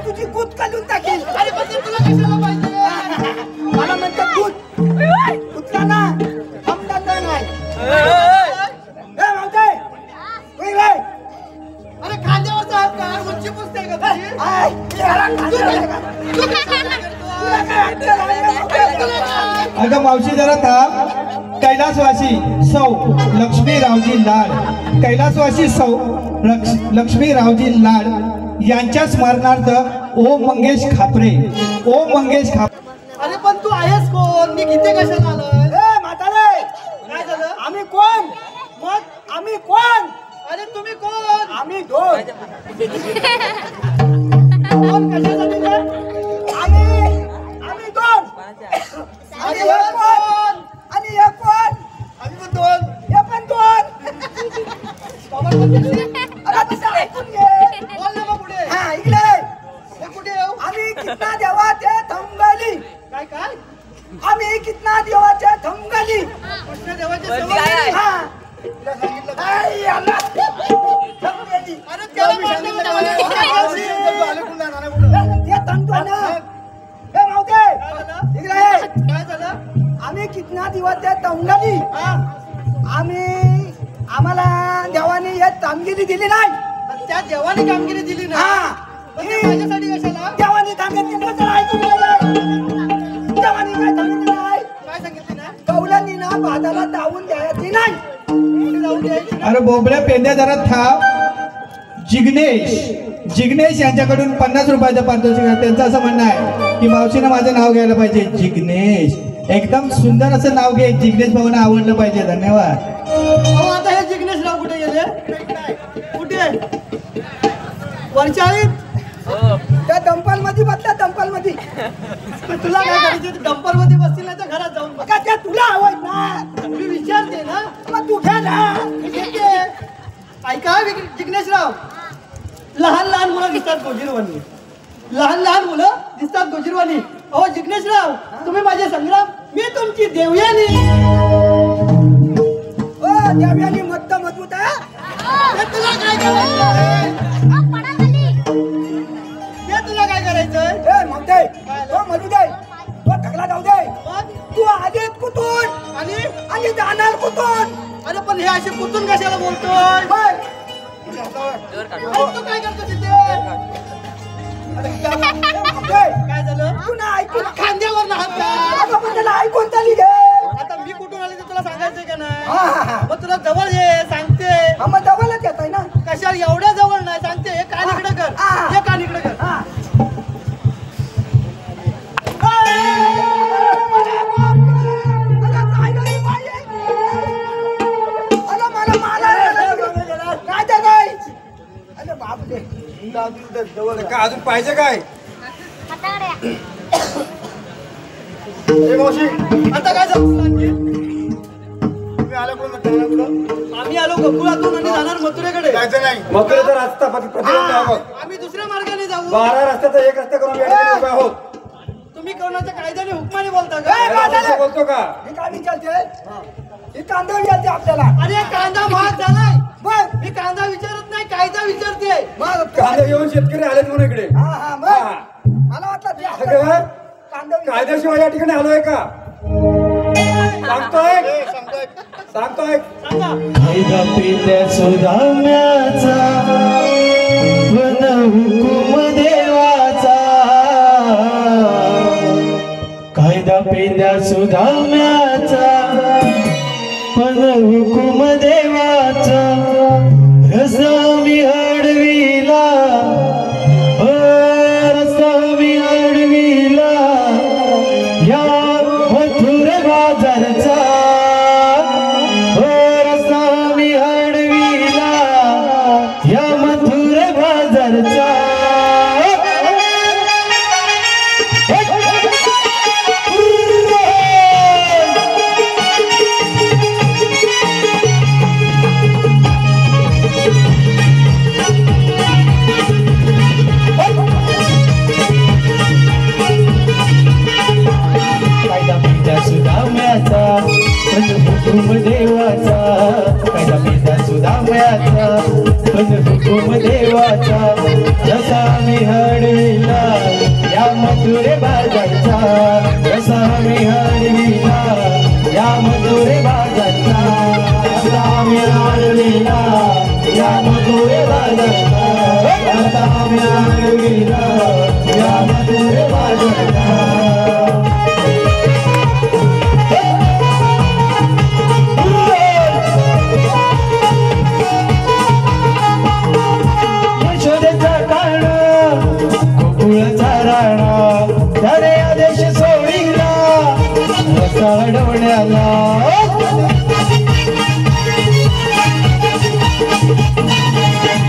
तुझी कूद काढून टाकील. मला म्हणतात कूद कुठला ना थांबता नाही. अरे खांद्यावरचा हात का उंची पुसते का? अगं मावशी जरा थांब. कैलासवासी सौ लक्ष्मी रावजी लाड यांच्या स्मरणार्थ ओम मंगेश खापरे. अरे पण तू आहेस कोण? मी किती कशाला आलोय? म्हातारे काय झालं? आम्ही कोण? मग आम्ही कोण? अरे तुम्ही कोण? आम्ही दोन. कोण कशासाठी रे? आम्ही दोन. आणि हे कोण? आणि हे कोण? आम्ही पण दोन. हे पण दोन. अरे तसं ऐकून घे. बोल ना मग पुढे. हा इकडे. हे कुठे येऊ? आम्ही कितना देवाचे थंबली. काय? आम्ही कितना देवाचे थंबली. कृष्ण देवाचे थंबली. हा. अरे त्याला मारलं होतं म्हणजे कुठे आहे? काय झालं? आम्ही कितना दिवस त्या तंगाली आम्हाला देवाने या कामगिरी दिली नाही. त्या देवाने कामगिरी दिली ना पण ते माझ्यासाठी कशाला? देवाने कामगिरी दिली नाही. देवाने काय सांगितलं नाही? काय सांगितलं ना? कौलांनी ना भाताला तावून द्यायची नाही. जाऊन द्यायची. अरे बोबड्या पेंड्या जरा थांब. जिग्नेश यांच्याकडून 50 रुपयाचं पारितोषिक आहे. त्यांचं असं म्हणणं आहे की मावशीनं माझं नाव घ्यायला पाहिजे. जिग्नेश एकदम सुंदर असं नाव घे. जिग्नेश भाऊंना आवडलं पाहिजे. धन्यवाद. अहो आता हे जिग्नेशराव कुठे गेले? कुठे? वरचाळीत त्या डंपल मध्ये बसला. डंपल मध्ये तुला काय करायचं? डंपर मध्ये बसतील नाही तर घरात जाऊन बस. का त्या तुला आवाज ना मी विचारते ना. मग तू घ्या ना. मी घेते. ऐका जिग्नेशराव, लहान लहान मुलं दिसतात गोजीरवाणी. लहान लहान मुलं दिसतात गोजीरवाणी. अहो जिग्नेशराव, तुम्ही माझे संग्राम, मी तुमची देवयानी. देवयानी मत मजबूत आहे. ते तुला काय करायचं? ते तुला काय करायचंय? मग दे म्हणू दे. टकला जाऊ दे. तू आधीच कुठून आणि जाणार कुठून? अरे पण हे असे कुठून कशाला बोलतोय? तू काय करतो तिथे? काय झालं? तू ना ऐकून खांद्यावर हात त्याला ऐकून चाली घे. आता मी कुठून आले ते तुला सांगायचंय का नाही? मग तुला जवळ ये सांगते. मग जवळच येत आहे ना. कशाला एवढ्या जवळ नाही सांगते. हे कान इकडे कर. हे कान इकडे कर. का अजून पाहिजे काय? आता काय आम्ही आलो गकुळातून आणि जाणार मथुरेकडे. मथुरेचा रस्ता प्रतिबंध आहे. आम्ही दुसऱ्या मार्गाने जाऊ. 12 रस्त्याचा एक रस्ता करून या ठिकाणी उभे आहोत. तुम्ही कोणाच्या कायद्याने हुकमाने बोलता असं बोलतो का? हे काय विचारते? हे कांदा विचारते आपल्याला. अरे कांदा महाग झालाय. मी कांदा विचारत नाही, कायदा विचारते. कांदे घेऊन शेतकरी आलेत म्हणून इकडे. मला वाटलं कायद्याशिवाय या ठिकाणी आलोय का? सांगतोय. कायदा पेद्या सुधाम्याचा पण हुकुम देवाचा. कायदा पेद्या सुधाम्याचा पण हुकुम देवाचा. रस्ता मी अडविला, रस्ता मी अडविला या मथुर बाजारचा. रस्ता मी अडविला या मथुर बाजारचा. हुकुम देवाचा. कायदा पेद्या सुधाम्याचा पण हुकुम देवाचा. रसा मी हडविला या मथुरे बाजारचा. रसा मी हडविला या मथुरे बाजारचा. रसा मी हडविला या मथुरे बाजारचा. रसा मी हडविला या मथुरे बाजारचा. अडवण्याला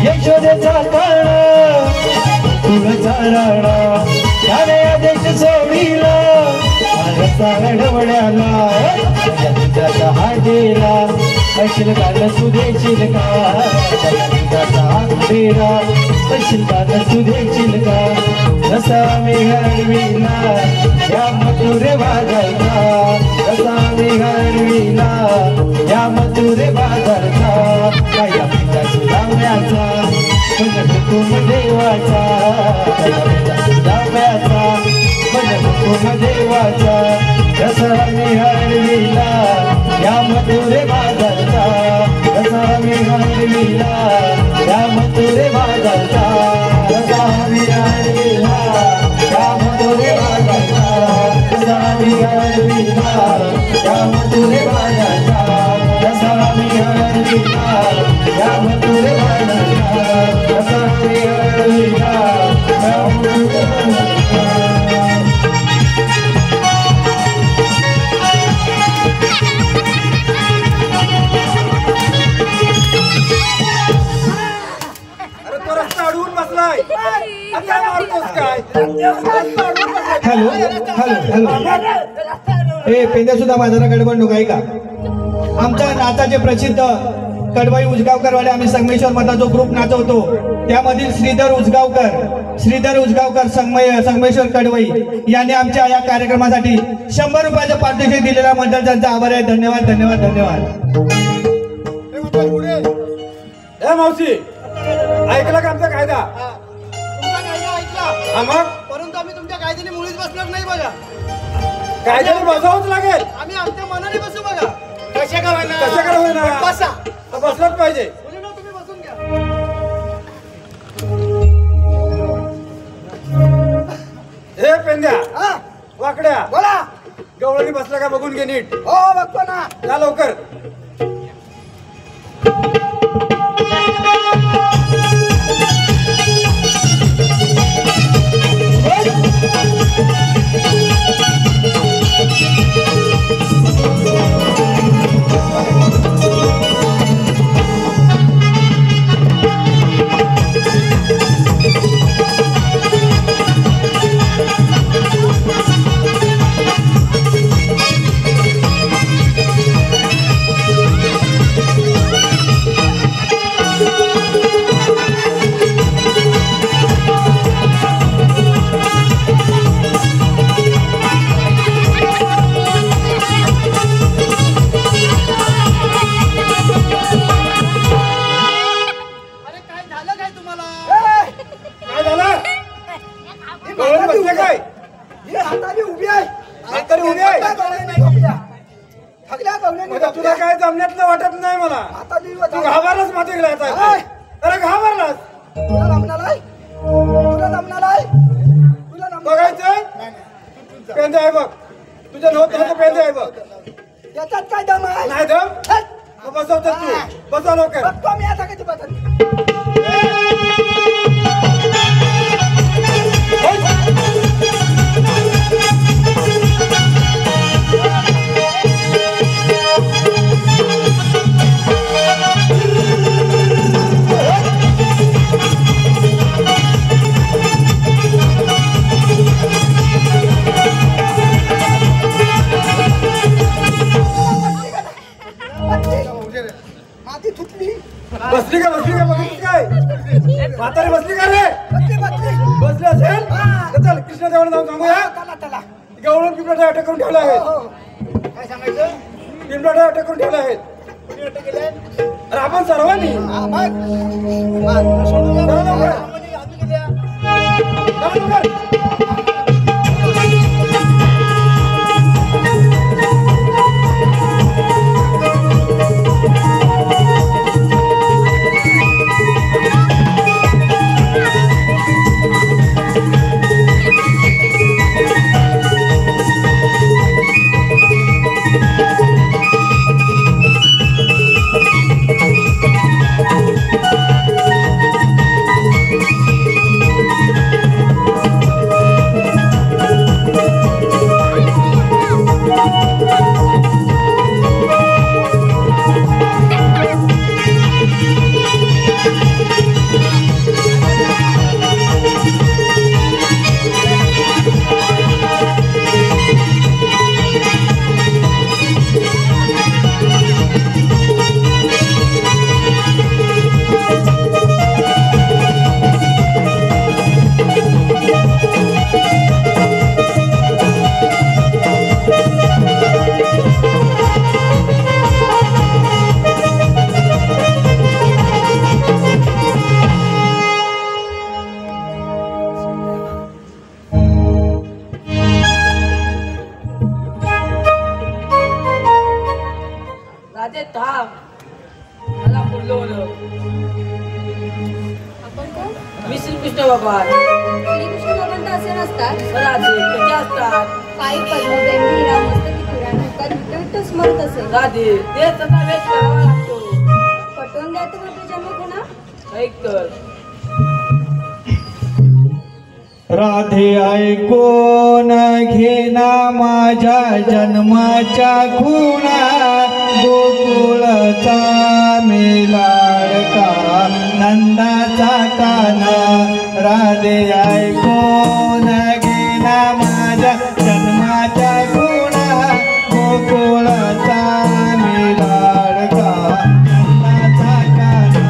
यशोदेचा काळ तुळचा राणा त्याने आदेश सोडिला. रस्ता अडवण्याला तुझ्याचा हात गेला. अशील गाणं सुदेशील का? तुझ्याचा हात गेला. अशील गाणं सुदेशील का? रसा मी हरविला या मथुरे बाजारचा. रसा मी हरविला या मथुरे बाजारचा. कायदा पेद्या सुधाम्याचा पण देवाचा जसा मी हरविला या मथुरे बाजारचा जसा मी हरविला या मथुरे बाजारचा जसा मी हरविला या मथुरे बाजारचा जसा मी हरविला या मथुरे बाजारचा जसा मी हरविला या मथुरे बाजारचा जसा मी हरविला या मथुरे बाजारचा. अरे तो रस्ता अडवून बसलाय आता मारतोस काय हॅलो हॅलो हॅलो ए पेंद्या सुद्धा माझा गडबड नको आहे का. आमच्या नाचाचे प्रसिद्ध कडवाई उजगावकरवाले आम्ही संगमेश्वर मधला जो ग्रुप नाचवतो त्यामधील श्रीधर उजगावकर संगमेश्वर कडवाई यांनी आमच्या या कार्यक्रमासाठी 100 रुपयाचं पारितोषिक दिलेला मंडळ त्यांचा आभार आहे. धन्यवाद धन्यवाद धन्यवाद. ए मावशी ऐकला का आमचा कायदा तुमचा कायदा ऐकला हा मग परंतु आम्ही तुमच्या कायद्याने मुळीच बसणार नाही बघा. कायद्याने बसावंच लागेल आम्ही आमच्या मनाने बसू बघा. कशा काय होईना बसा बसलाच पाहिजे. मुलींनो, तुम्ही बसून घ्या. हे पेंद्या हा वाकड्या बोला. गवळणी बसला का बघून घे नीट. हो बघतो ना. या लवकर. अरे काय झालं काय तुम्हाला? काय झालं गवळणी बसल्या काय ही हाताने उभी आहे. हाताने उभी आहे? थकल्या गवल्याने आता तुला काय जमण्यातलं वाटत नाही मला. हाताने तू घाबरलास माझ्या गेला अरे घाबरलास. तुला जमणार आहे तुला जमणार आहे तुला जमणार बघायचंय पेंदे आहे बघ तुझ्या नव्हतं पेंदे आहे बघ. याच्यात काय दम आहे? नाही दम मग बसवतो तू बसव लवकर. बघतो मी आता कधी बसत. माती तुटली. बसली का बघितली काय म्हातारी बसली का रे बसली बसली. बसली असेल तर चल कृष्णदेवाला जाऊन सांगूया. चला चला. गवळून पिंपळाचा अटक करून ठेवला आहे. हो काय सांगायचं? पिंपळाचा अटक करून ठेवला आहे. अरे आपण सर्वांनी हा, मग. सोडून चला लवकर. आम्ही गेल्या. चला लवकर. लोलं आपण कोण? मी श्रीकृष्ण भगवान श्रीकृष्ण भगवान तर असे नसतात. राधे कसे असतात पायी पद्मपेंडी रामस्तकी पुराण मुखात विठ्ठल विठ्ठल स्मरत असेल. राधे ते तसा वेश करावा लागतो. पटवून द्यायचं का तुझ्या मुखना? ऐक तर राधे ऐकून घेना माझ्या जन्माच्या खुणा गोकुळचा मी लाडका नंदाचा काना. राधे ऐकून घेना माझ्या जन्माच्या खुणा गोकुळचा मी लाडका नंदाचा काना.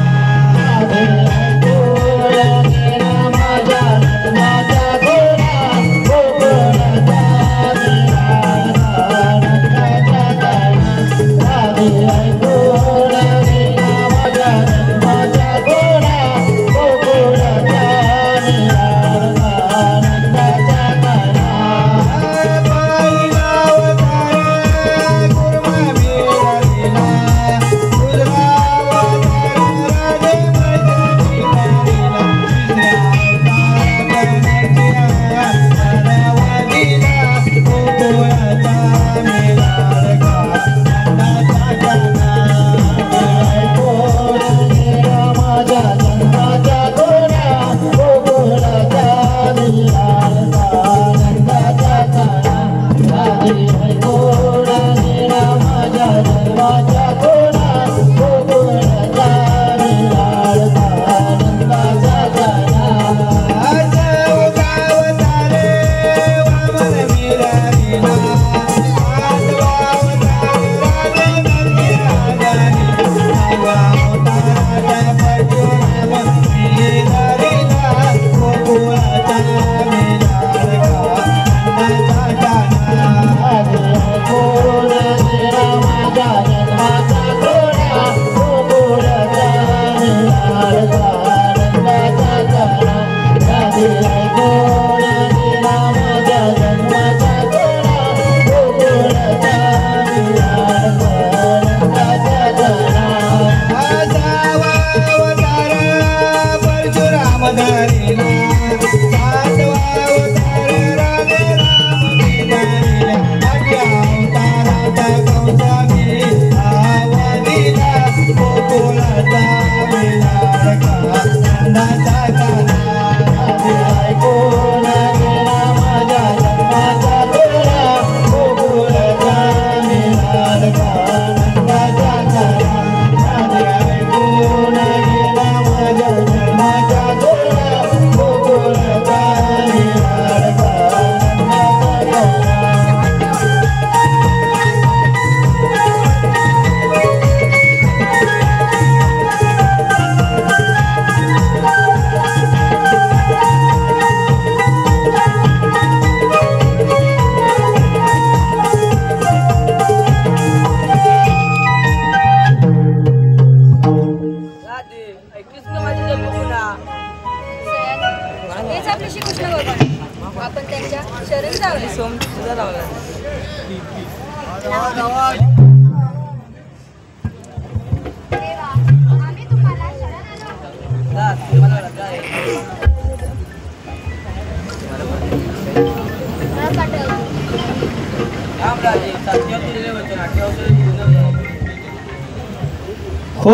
हो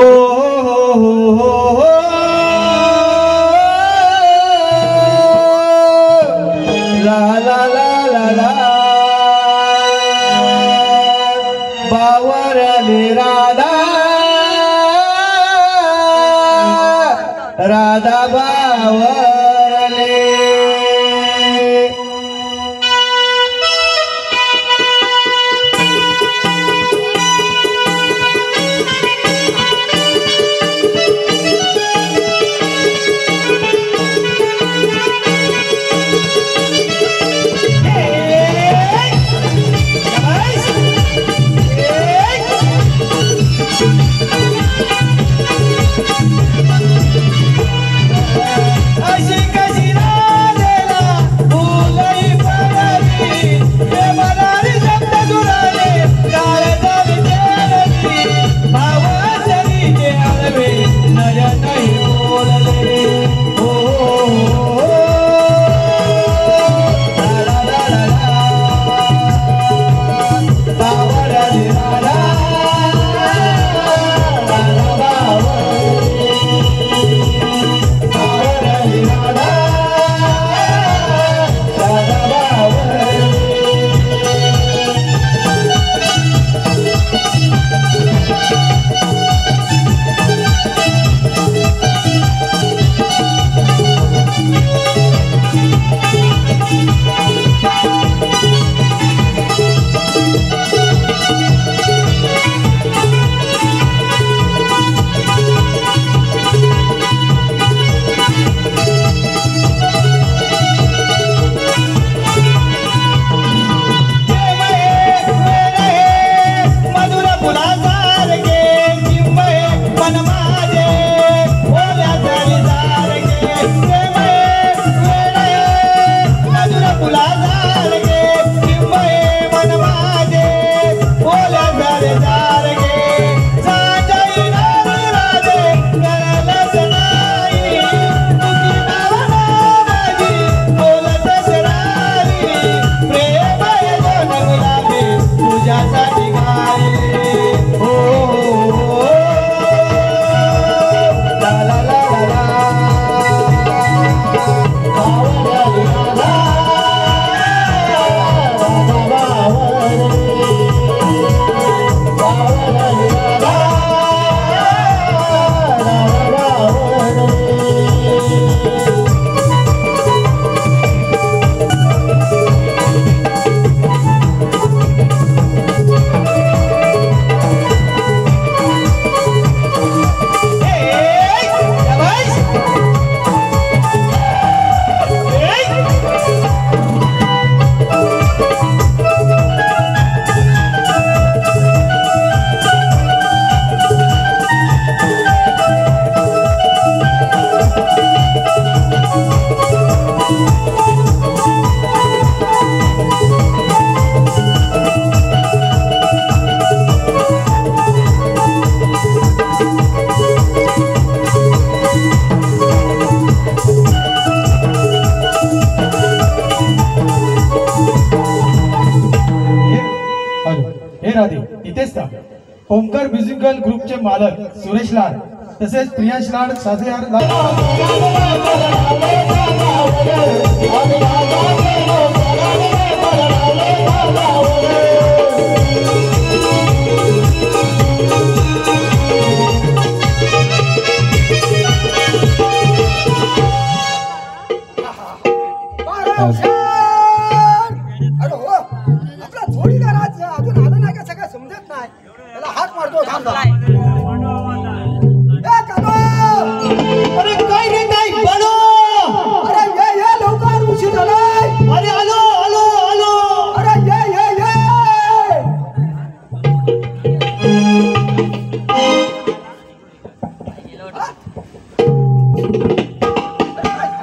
हो हो हो हो ला ला ला ला ला बावरले राधा राधा बावरले I ओंकार म्युझिकल ग्रुपचे मालक सुरेश लाड तसेच प्रियांश लाड साजेहार अरे हो आपला जोडीदार आज अजून आला नाही का सगळं समजत नाही त्याला हात मारतो थांबा अरे काय रे काय बनो अरे ये लवकर उशीर झालाय अरे आलो आलो आलो अरे ये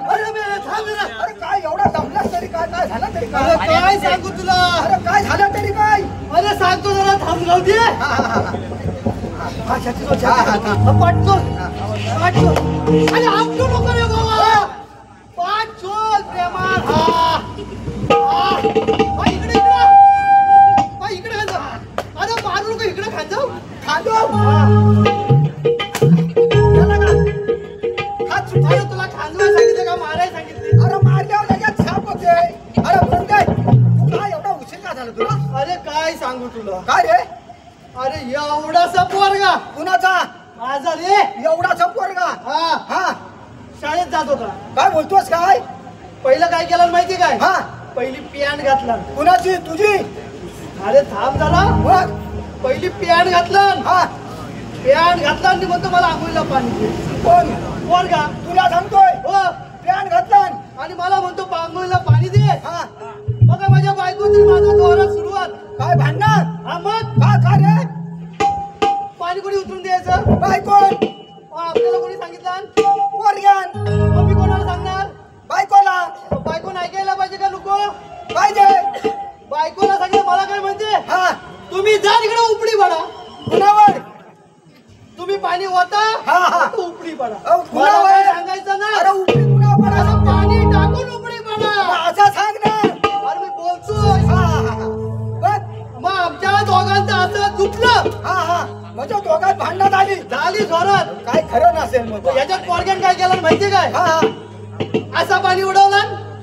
अरे काय एवढा दमलास तरी काय काय झालं तरी अरे काय काय सांगू तुला अरे काय झालं तरी काय अरे सांगतो जरा थांब राहू दे हा छाती तो छाती पाठचोल अरे आपटू नको रे बाबा पाठचोल प्रेमान हा इकडे खांदो अरे मारू नको इकडे खांदो अरे तुला खांदवायला सांगितलं का मारायला सांगितलं अरे मारल्यावर लगेच छाप होते अरे म्हणून काय तू काय एवढा उशीर का झाला तुला अरे काय सांगू तुला काय रे अरे एवढासा पोरगा कुणाचा माझा रे एवढाचा पोरगा हा हा शाळेत जात होता काय बोलतोस काय पहिलं काय केलं माहिती काय हा पहिली पॅन्ट घातला कुणाची तुझी अरे थांब जरा मग पहिली पॅन्ट घातला हा पॅन्ट घातला आणि म्हणतो मला आंघोळीला पाणी दे कोण पोरगा तुला सांगतोय हो पॅन घातला आणि मला म्हणतो आंघोळीला पाणी दे हा बघा माझ्या बायकोची माझा जोरात सुरुवात काय भांडणार हा मग का रे पाणी कोणी उतरून द्यायचं बायकोन आपल्याला कोणी सांगितलं पोरग्यान मग मी कोणाला सांगणार बायकोला बायकोन ऐकायला पाहिजे का नको पाहिजे बायकोला सांगितलं मला काय म्हणते हा तुम्ही जा तिकडे उपडी पडा कुणावर तुम्ही पाणी ओता हा, हा. तो उपडी पडा अहो, मला कुणावर? काय सांगायचं ना अरे उपडी कुणावर पडा? असं पाणी टाकून उपडी पडा असं सांग ना अरे मी बोलतोय हा बघ मग आमच्या दोघांचं असं चुकलं हा म्हणजे दोघात भांडणात आली झाली जोरात काय खरं नसेल मग याच्यात पोरग्यान काय केलं माहिती काय हा असा पाणी उडवला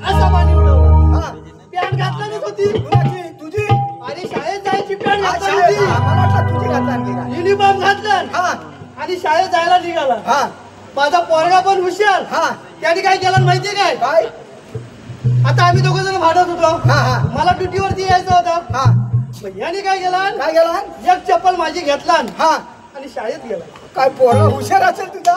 असा पाणी उडवलं हा पॅन्ट घातली होती कुणाची तुझी आणि शाळेत जायची पॅन्ट हा, घातली शाळेत, होती हा, मला वाटलं तुझी घातला आणखी काय. युनिफॉर्म घातलं हा आणि शाळेत जायला निघाला हा माझा पोरगा पण हुशार हा त्याने काय केलं माहिती काय काय आता आम्ही दोघं जण भांडत होतो हा हा मला ड्युटीवरती यायचं होतं हा मग याने काय केलं काय गेला एक चप्पल माझी घेतला हा आणि शाळेत गेला काय पोरगा हुशार असेल तुझा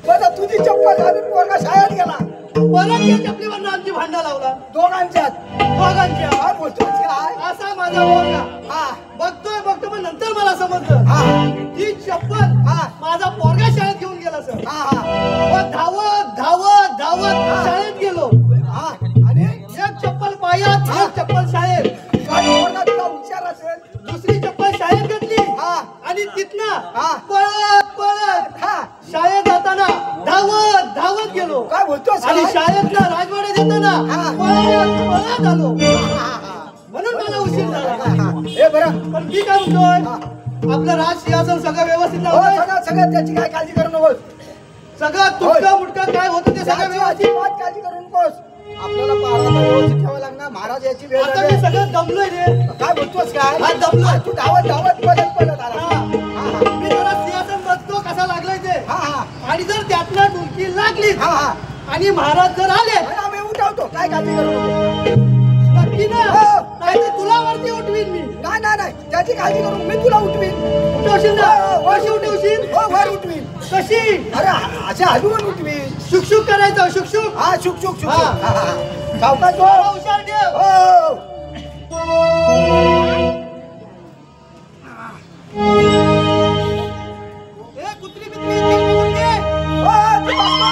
बरं तुझी चप्पल घालून पोरगा शाळेत गेला परत या चपलीवर आमची भांडण लावला दोघांच्यात दोघांच्या काय बोलतोस काय असा माझा पोरगा हा बघतोय पण नंतर मला समजलं हा ही चप्पल हा. माझा पोरगा शाळेत घेऊन गेला सर हा हा मग धावत शाळेत गेलो हा आणि एक चप्पल पायात हा. एक चप्पल शाळेत काय पोरगा तुला हुशार असेल दुसरी चप्पल शाळेत घेतली हा. आणि तिथनं हा. पळत हा शाळेत जाताना धावत गेलो काय बोलतोस आणि काय? शाळेतला राजवाड्यात येताना हा. पळत आलो हा. म्हणून मला उशीर झाला हे बरं पण मी काय म्हणतोय आपलं राज सिंहासन सगळं व्यवस्थित हो लावलंय सगळं त्याची काय काळजी करू नकोस सगळं तुटका मुटका काय होतं ते सगळं त्याची व्यवस्थित अजिबात काळजी करू नकोस आपल्याला पाराला व्यवस्थित ठेवावं लागणार महाराज याची वेळ आता झाली. मी सगळं दमलोय रे काय बोलतोस काय हा, दमलोय. तू धावत पळत आला हा. मी जरा सिंहासन बसतो कसा लागलाय ते हा हा आणि जर त्यातनं डुलकी लागली हा हा आणि महाराज जर आले आणि आम्ही उठवतो काय काळजी करू नको नक्की ना हो. नाही तर तुला वरती उठवीन मी नाही त्याची काळजी करू मी तुला उठवीन उठवशील ना हो, कशी उठवशील हो वर उठवीन कशी अरे अशा हलवून उठवीन शुकशुक करायचं शुकशुक हा शुक शुक शुक हा. सावकाश थोडा हो. हुशार ठेव हो ए, कुत्री बित्री इथे बघून घे. हो, तू बाप्पा.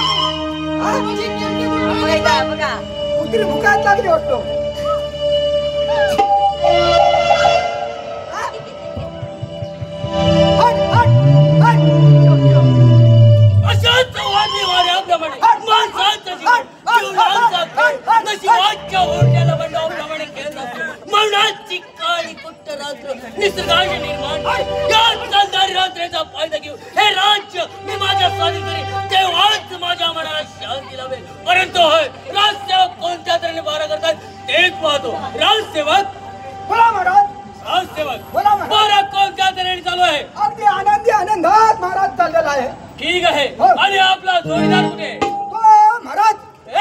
हा? माझी केवढी मोठी बघा कुत्री भुकायला लागली वाटतो अशाच वादविवादाप्रमाणे माणसाचं जीवन जीवनाचा खेळ नशिबाच्या ओढ्याला बंडावप्रमाणे खेळत असतो. मरणाची काळी कुट्ट रात्र निसर्गाने निर्माण केली. मी माझ्या स्वाधीन करी तेव्हाच माझ्या मनाला शांती लाभेल. परंतु होय राजसेवक कोणत्या तऱ्हेने वारा करतात तेच पाहतो. राजसेवक बोला महाराज. राजसेवक बोला महाराज. वारा कोणत्या तऱ्हेने चालू आहे? अगदी आनंदी आनंदात महाराज चाललेला आहे. ठीक आहे. हो. आणि आपला जोडीदार कुठे? तो महाराज काय?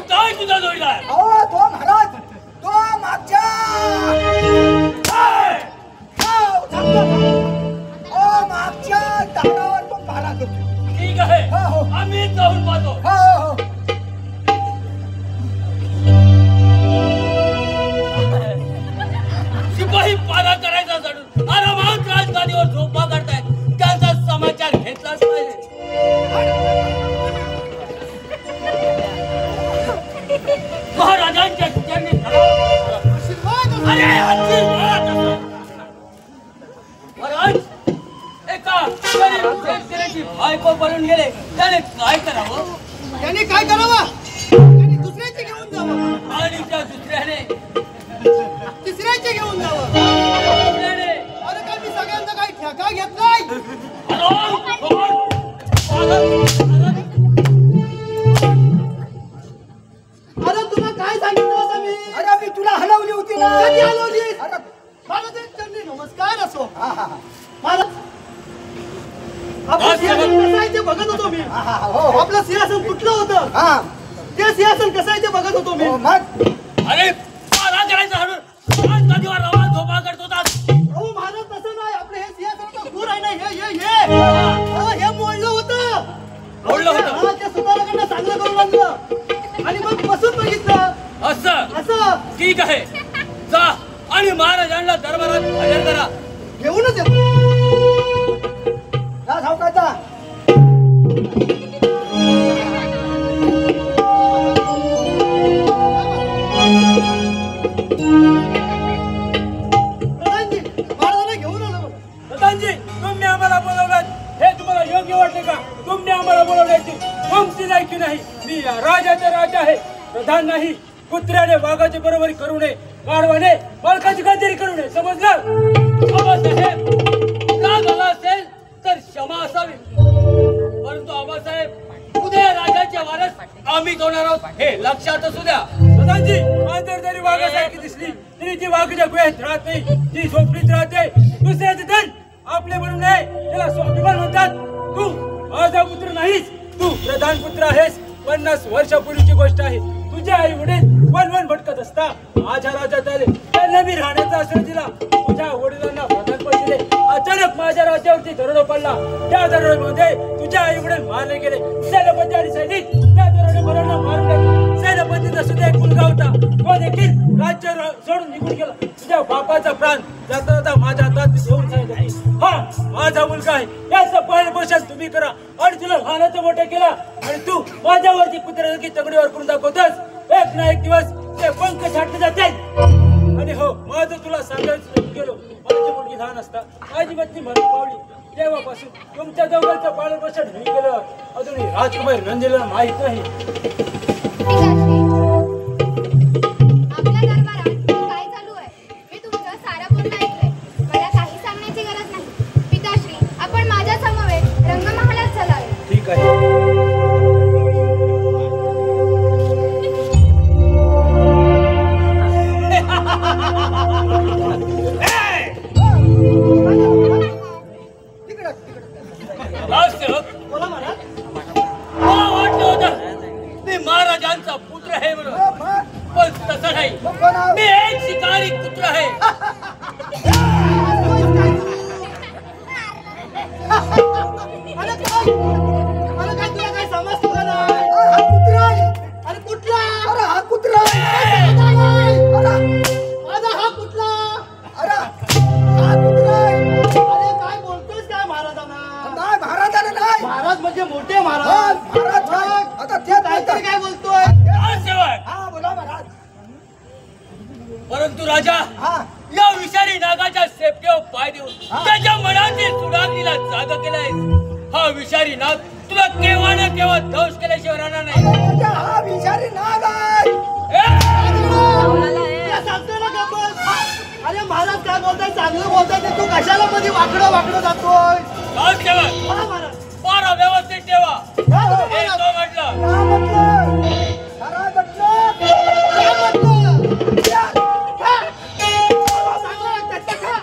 काय तुझा जोडीदार? तो महाराज तो मागच्या मागच्या दारावर तो पाला करतो. ठीक आहे. हो, हो. आम्ही जाऊन पाहतो. हो हो शिपाई पारा करायचा सोडून आरामात राजगादीवर झोपा काढतायत. त्यांचा समाचार घेतलाच पाहिजे. महाराजांच्या त्यांनी अरे आशीर्वाद असो. महाराज एका गरीब शेतकऱ्याची बायको बनून गेले त्याने काय करावं? त्यांनी काय करावं? त्यांनी दुसऱ्याचे घेऊन जावं आणि त्या दुसऱ्याने तिसऱ्याचे घेऊन जावं. दुसऱ्याने अरे काय मी सगळ्यांचा काही ठेका घेतलाय? अरे तुला काय सांगितलं होतं मी? अरे मी तुला हलवली होती ना. कधी हलवलीस? अरे मला तरी चरणी नमस्कार असो. हा हा हा. मला आपलं सिंहासन कसं आहे ते बघत होतो मी. हा, हा, हो, हो. आपलं सिंहासन कुठलं होतं हा ते सिंहासन कसं आहे ते बघत होतो मी. हो, मग अरे पारा करायचा हळून राजगादीवर रवा झोपा करत होतात. अहो महाराज तसं नाही. आपलं हे सिंहासनाचं खूर आहे ना हे हे मोडलं होतं. मोडलं होतं? हा, त्या सुधारकांना चांगलं करून आणलं आणि मग बसून बघितलं असं ठीक आहे. जा आणि महाराजांना दरबारात हजर करा. घेऊनच येतो. जा सावकाशचा. प्रधानजी महाराजांना घेऊन आलो. प्रधानजी तुम्ही आम्हाला बोलवलात हे तुम्हाला योग्य वाटते का? तुम्ही आम्हाला बोलवण्याची तुमची लायकी नाही. मी या राजाचा राजा आहे, प्रधान नाही. कुत्र्याने वाघाची बरोबरी करू नये, गाढवाने बालकाची गंजेरी करू नये. समजलं? आबासाहेब राग आला असेल तर क्षमा असावी. परंतु आबासाहेब उद्या राजाचे वारस आम्हीच होणार आहोत हे लक्षात असू द्या. प्रधानजी मांजर जरी वाघासारखी दिसली तरी ती वाघाच्या गुहेत राहत नाही, ती झोपडीत राहते. दुसऱ्याचे धन आपले म्हणून नाही, त्याला स्वाभिमान म्हणतात. तू माझा पुत्र नाहीस, तू प्रधान पुत्र आहेस. 50 वर्षापूर्वीची गोष्ट आहे. तुझे आई वडील वन भटकत असता माझ्या राज्यात आले. त्यांना मी राहण्याचा आश्रय दिला. तुझ्या वडिलांना प्रधानपद दिले. अचानक माझ्या राज्यावरती दरोडा पडला. त्या दरोड्यामध्ये तुझ्या आई वडील मारले गेले. सेनापती आणि सैनिक त्या दरोडेखोरांना मारून टाकले. सेनापतीचा सुद्धा एक मुलगा होता, तो देखील राज्य सोडून निघून गेला. तुझ्या बापाचा प्राण जाता जाता माझ्या हातात घेऊन सांगितले, हा माझा मुलगा आहे, याचं पालन पोषण तुम्ही करा. आणि तुला लहानाचं मोठं केला आणि तू माझ्यावरती कुत्र्यासारखी तगडीवर करून दाखवतोस. एक ना एक दिवस ते पंख छाटले जातील. आणि हो माझं तुला सांगायचं गेलो, माझी मुलगी लहान असता माझी पत्नी मरण पावली. तेव्हापासून तुमच्या दोघांचं पालन पोषण मी केलं. अजूनही राजकुमार नंदिला माहित नाही. आपल्या दरबारात काय चालू आहे मी तुमचं सारं बोलणं ऐकलंय. मला काही सांगण्याची गरज नाही. पिताश्री आपण माझ्या समवेत रंगमहालात चलावे. ठीक आहे. राजसेवक बोला महाराज. मला वाटलं होतं मी महाराजांचा पुत्र आहे म्हणून, पण तसं नाही. मी एक शिकारी पुत्र आहे. अरे काय तुला काय समजतं का नाही? हा कुत्रा आहे. अरे कुठला? अरे हा कुत्रा आहे. माझा हा कुठला? अरे हा कुत्रा आहे. अरे काय बोलतोस काय महाराजांना? नाही महाराजाला नाही. महाराज म्हणजे मोठे महाराज. महाराज काय? आता ते काहीतरी काय बोलतोय? राजसेवक हा बोला महाराज. परंतु राजा हा या विषारी नागाच्या सेपटेवर पाय देऊन त्याच्या मनातील सुडागणीला जाग केलाय. हा विषारी नाग तुला केव्हा ना केव्हा दोष केल्याशिवाय राहणार नाही. म्हणजे हा विचारी नाग आहे. सांगतोय ना का बस. अरे महाराज काय बोलताय, चांगलं बोलताय ते तू कशाला मध्ये वाकडं वाकडं जातोय. दोष ठेवा, हा महाराज. पारा व्यवस्थित ठेवा. काय बोलतो हे महाराज? तो म्हटलं. काय म्हटलं? खरा म्हटलं. काय म्हटलं? खा. चांगलं वाटतं, ते खा.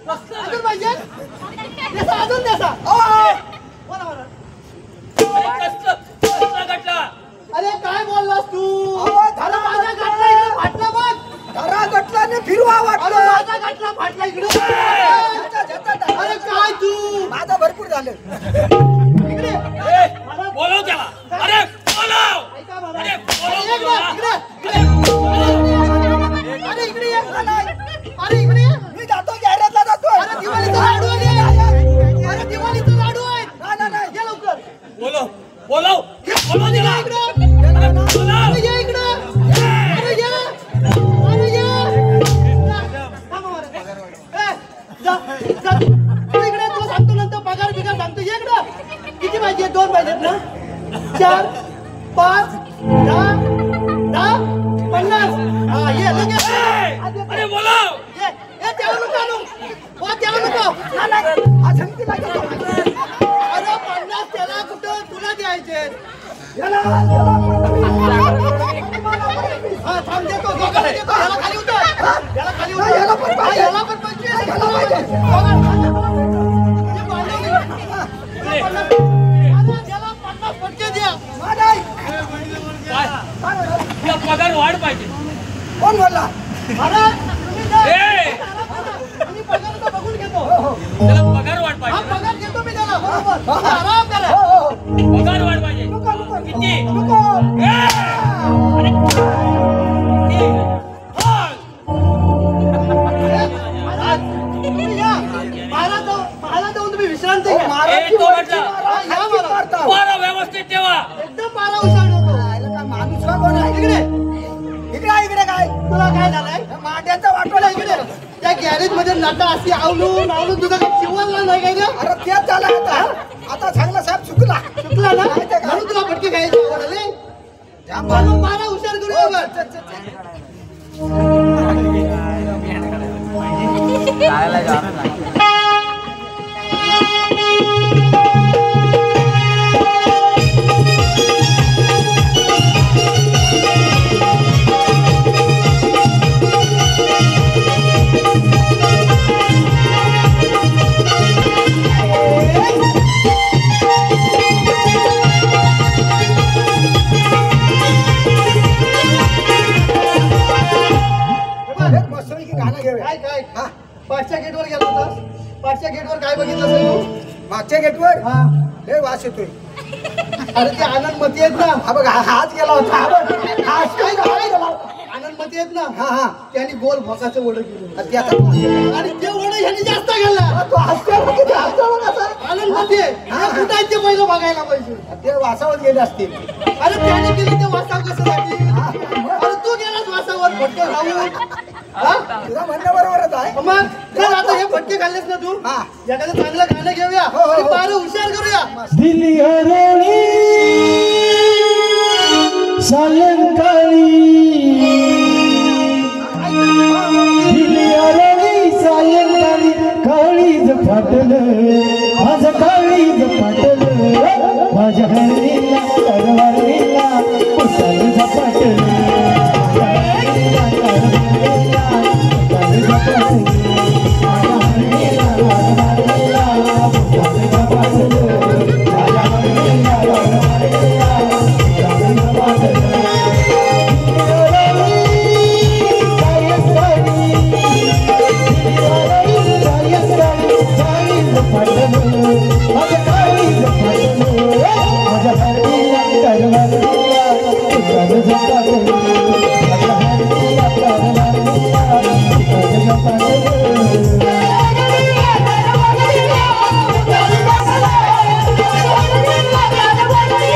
अजून पाहिजे देसा, अजून देसा. बोला महाराज. अरे कसलं घटला? अरे काय बोललास तू. अहो, अरे माझा गाठला इकडे फाटला बघ. खरा गटलाने फिरवा अरे वाटलं. माझा गाठला फाटला इकडे. अरे काय तू. माझं भरपूर झालं. इकडे ए, बोलव त्याला. अरे बोलव. ऐका महाराज. अरे अरे ये बोलव इकडे, बोलव. अरे इकडे ये. अरे इकडे ये. मी जातो गॅरेजला जातो. अरे दिवाळीचा लाडू आहे. अरे दिवाळीचा लाडू आहे. नाही. ये लवकर. बोलव बोलव बोलव त्याला. इकडे. बोलव. अरे ये इकडे. अरे ये. अरे ये. थांबा महाराज. ए, जा, जा. तू इकडे, तू सांगतो नंतर पगार बिगार सांगतो. ये इकडे. किती पाहिजे? 2 पाहिजेत ना? 4, 5, 10, 50. हा ये लगेच. अरे बोलव. ये त्याला नको आणू. हो त्याला नको. असं तिला घेतो. अरे 50 त्याला कुठं, तुला द्यायचे. हा थांब देतो, दोघांना देतो. याला खाली उतर. याला खाली उतर. याला पण पाहिजे. याला पण 25. याला पाहिजे. ये पाहिजे. अरे त्याला 50 फटके द्या. नाही. काय? तुला पगार वाढ पाहिजे. कोण बोलला? महाराज, तुम्ही जा. ए! मी पगाराचं बघून घेतो. त्याला पगार वाढ हा पाहिजे. पगार घेतो मी त्याला बरोबर. तुम्ही आराम करा. पगार वाढ पाहिजे. किती? ए! अरे किती? बोल. महाराज, तुम्ही या. महाराज जाऊन तुम्ही विश्रांती घ्या. ए, तो म्हटलं. हा, या महाराज. पारा व्यवस्थित ठेवा. एकदम पारा उशाळतो. माणूस का कोण आहे? इकडे इकडे काय? तुला काय झालंय. मांड्याचं वाटवलं इकडे त्या गॅरेज मध्ये नटा अशी आवलून आवलून तुझा काही शिवला नाही काय का. अरे तेच झालं आता. आता चांगला साहेब चुकला. चुकला ना म्हणून तुला फटके खायचे आवडले. म्हणून पारा हुशार करूया बघ. मस्तपैकी गाणं घेऊया. काय काय हा. पाचच्या गेटवर गेला होतास. पाचच्या गेटवर काय बघितलं असेल तू. मागच्या गेटवर हा लय वास येतोय. अरे ते आनंदमती आहेत ना. हा बघ हाच गेला होता. हा बघ हाच काय गेला. आनंदमती आहेत ना. हा. त्यांनी गोल भोकाचं ओढ केलं. ते आता आणि ते ओढ ह्याने जास्त घालला. तो हसतो किती हसतो बघ असं. आनंदमती आहे. हे कुठं आहे ते पहिलं बघायला पाहिजे. ते वासावर गेले असतील. अरे त्याने केली ते वासाव कशासाठी. अरे तू गेलास वासावर फटके खाऊन. हा? तुझं म्हणणं बरोबरच आहे. मग चल आता हे फटके खाल्लेस ना तू. हा. एखादं चांगलं गाणं घेऊया. हो, हो. आणि पारं हुशार करूया. दिली हरणी सायंकाळी, दिली हरणी सायंकाळी, काळीज फाटलं माझं, काळीज फाटलं माझ्या हरणीला करवरणीला उसाल झपाटलं, माझ्या हरणीला करवरणीला उसाल झपाटलं, माझ्या हरणीला करवरणीला उसाल झपाटलं, माझ्या हरणीला करवरणीला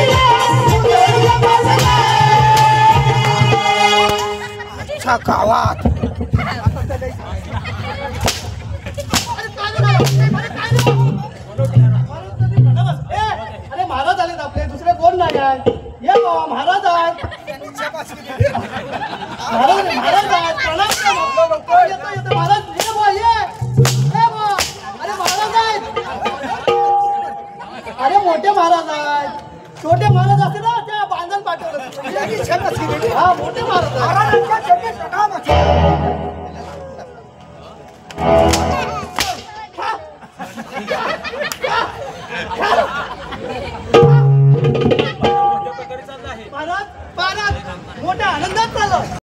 उसाल झपाटलं. गावात कोण नाही आहे ये बाबा महाराज आहेत महाराज आहेत प्रणाम करा. येतो महाराज ये बा ये बा अरे महाराज आहेत अरे मोठे महाराज आहेत छोटे महाराज असते ना त्या बांधण पाठवलं हा मोठे महाराज महाराज मोठ्या आनंदात चाललं.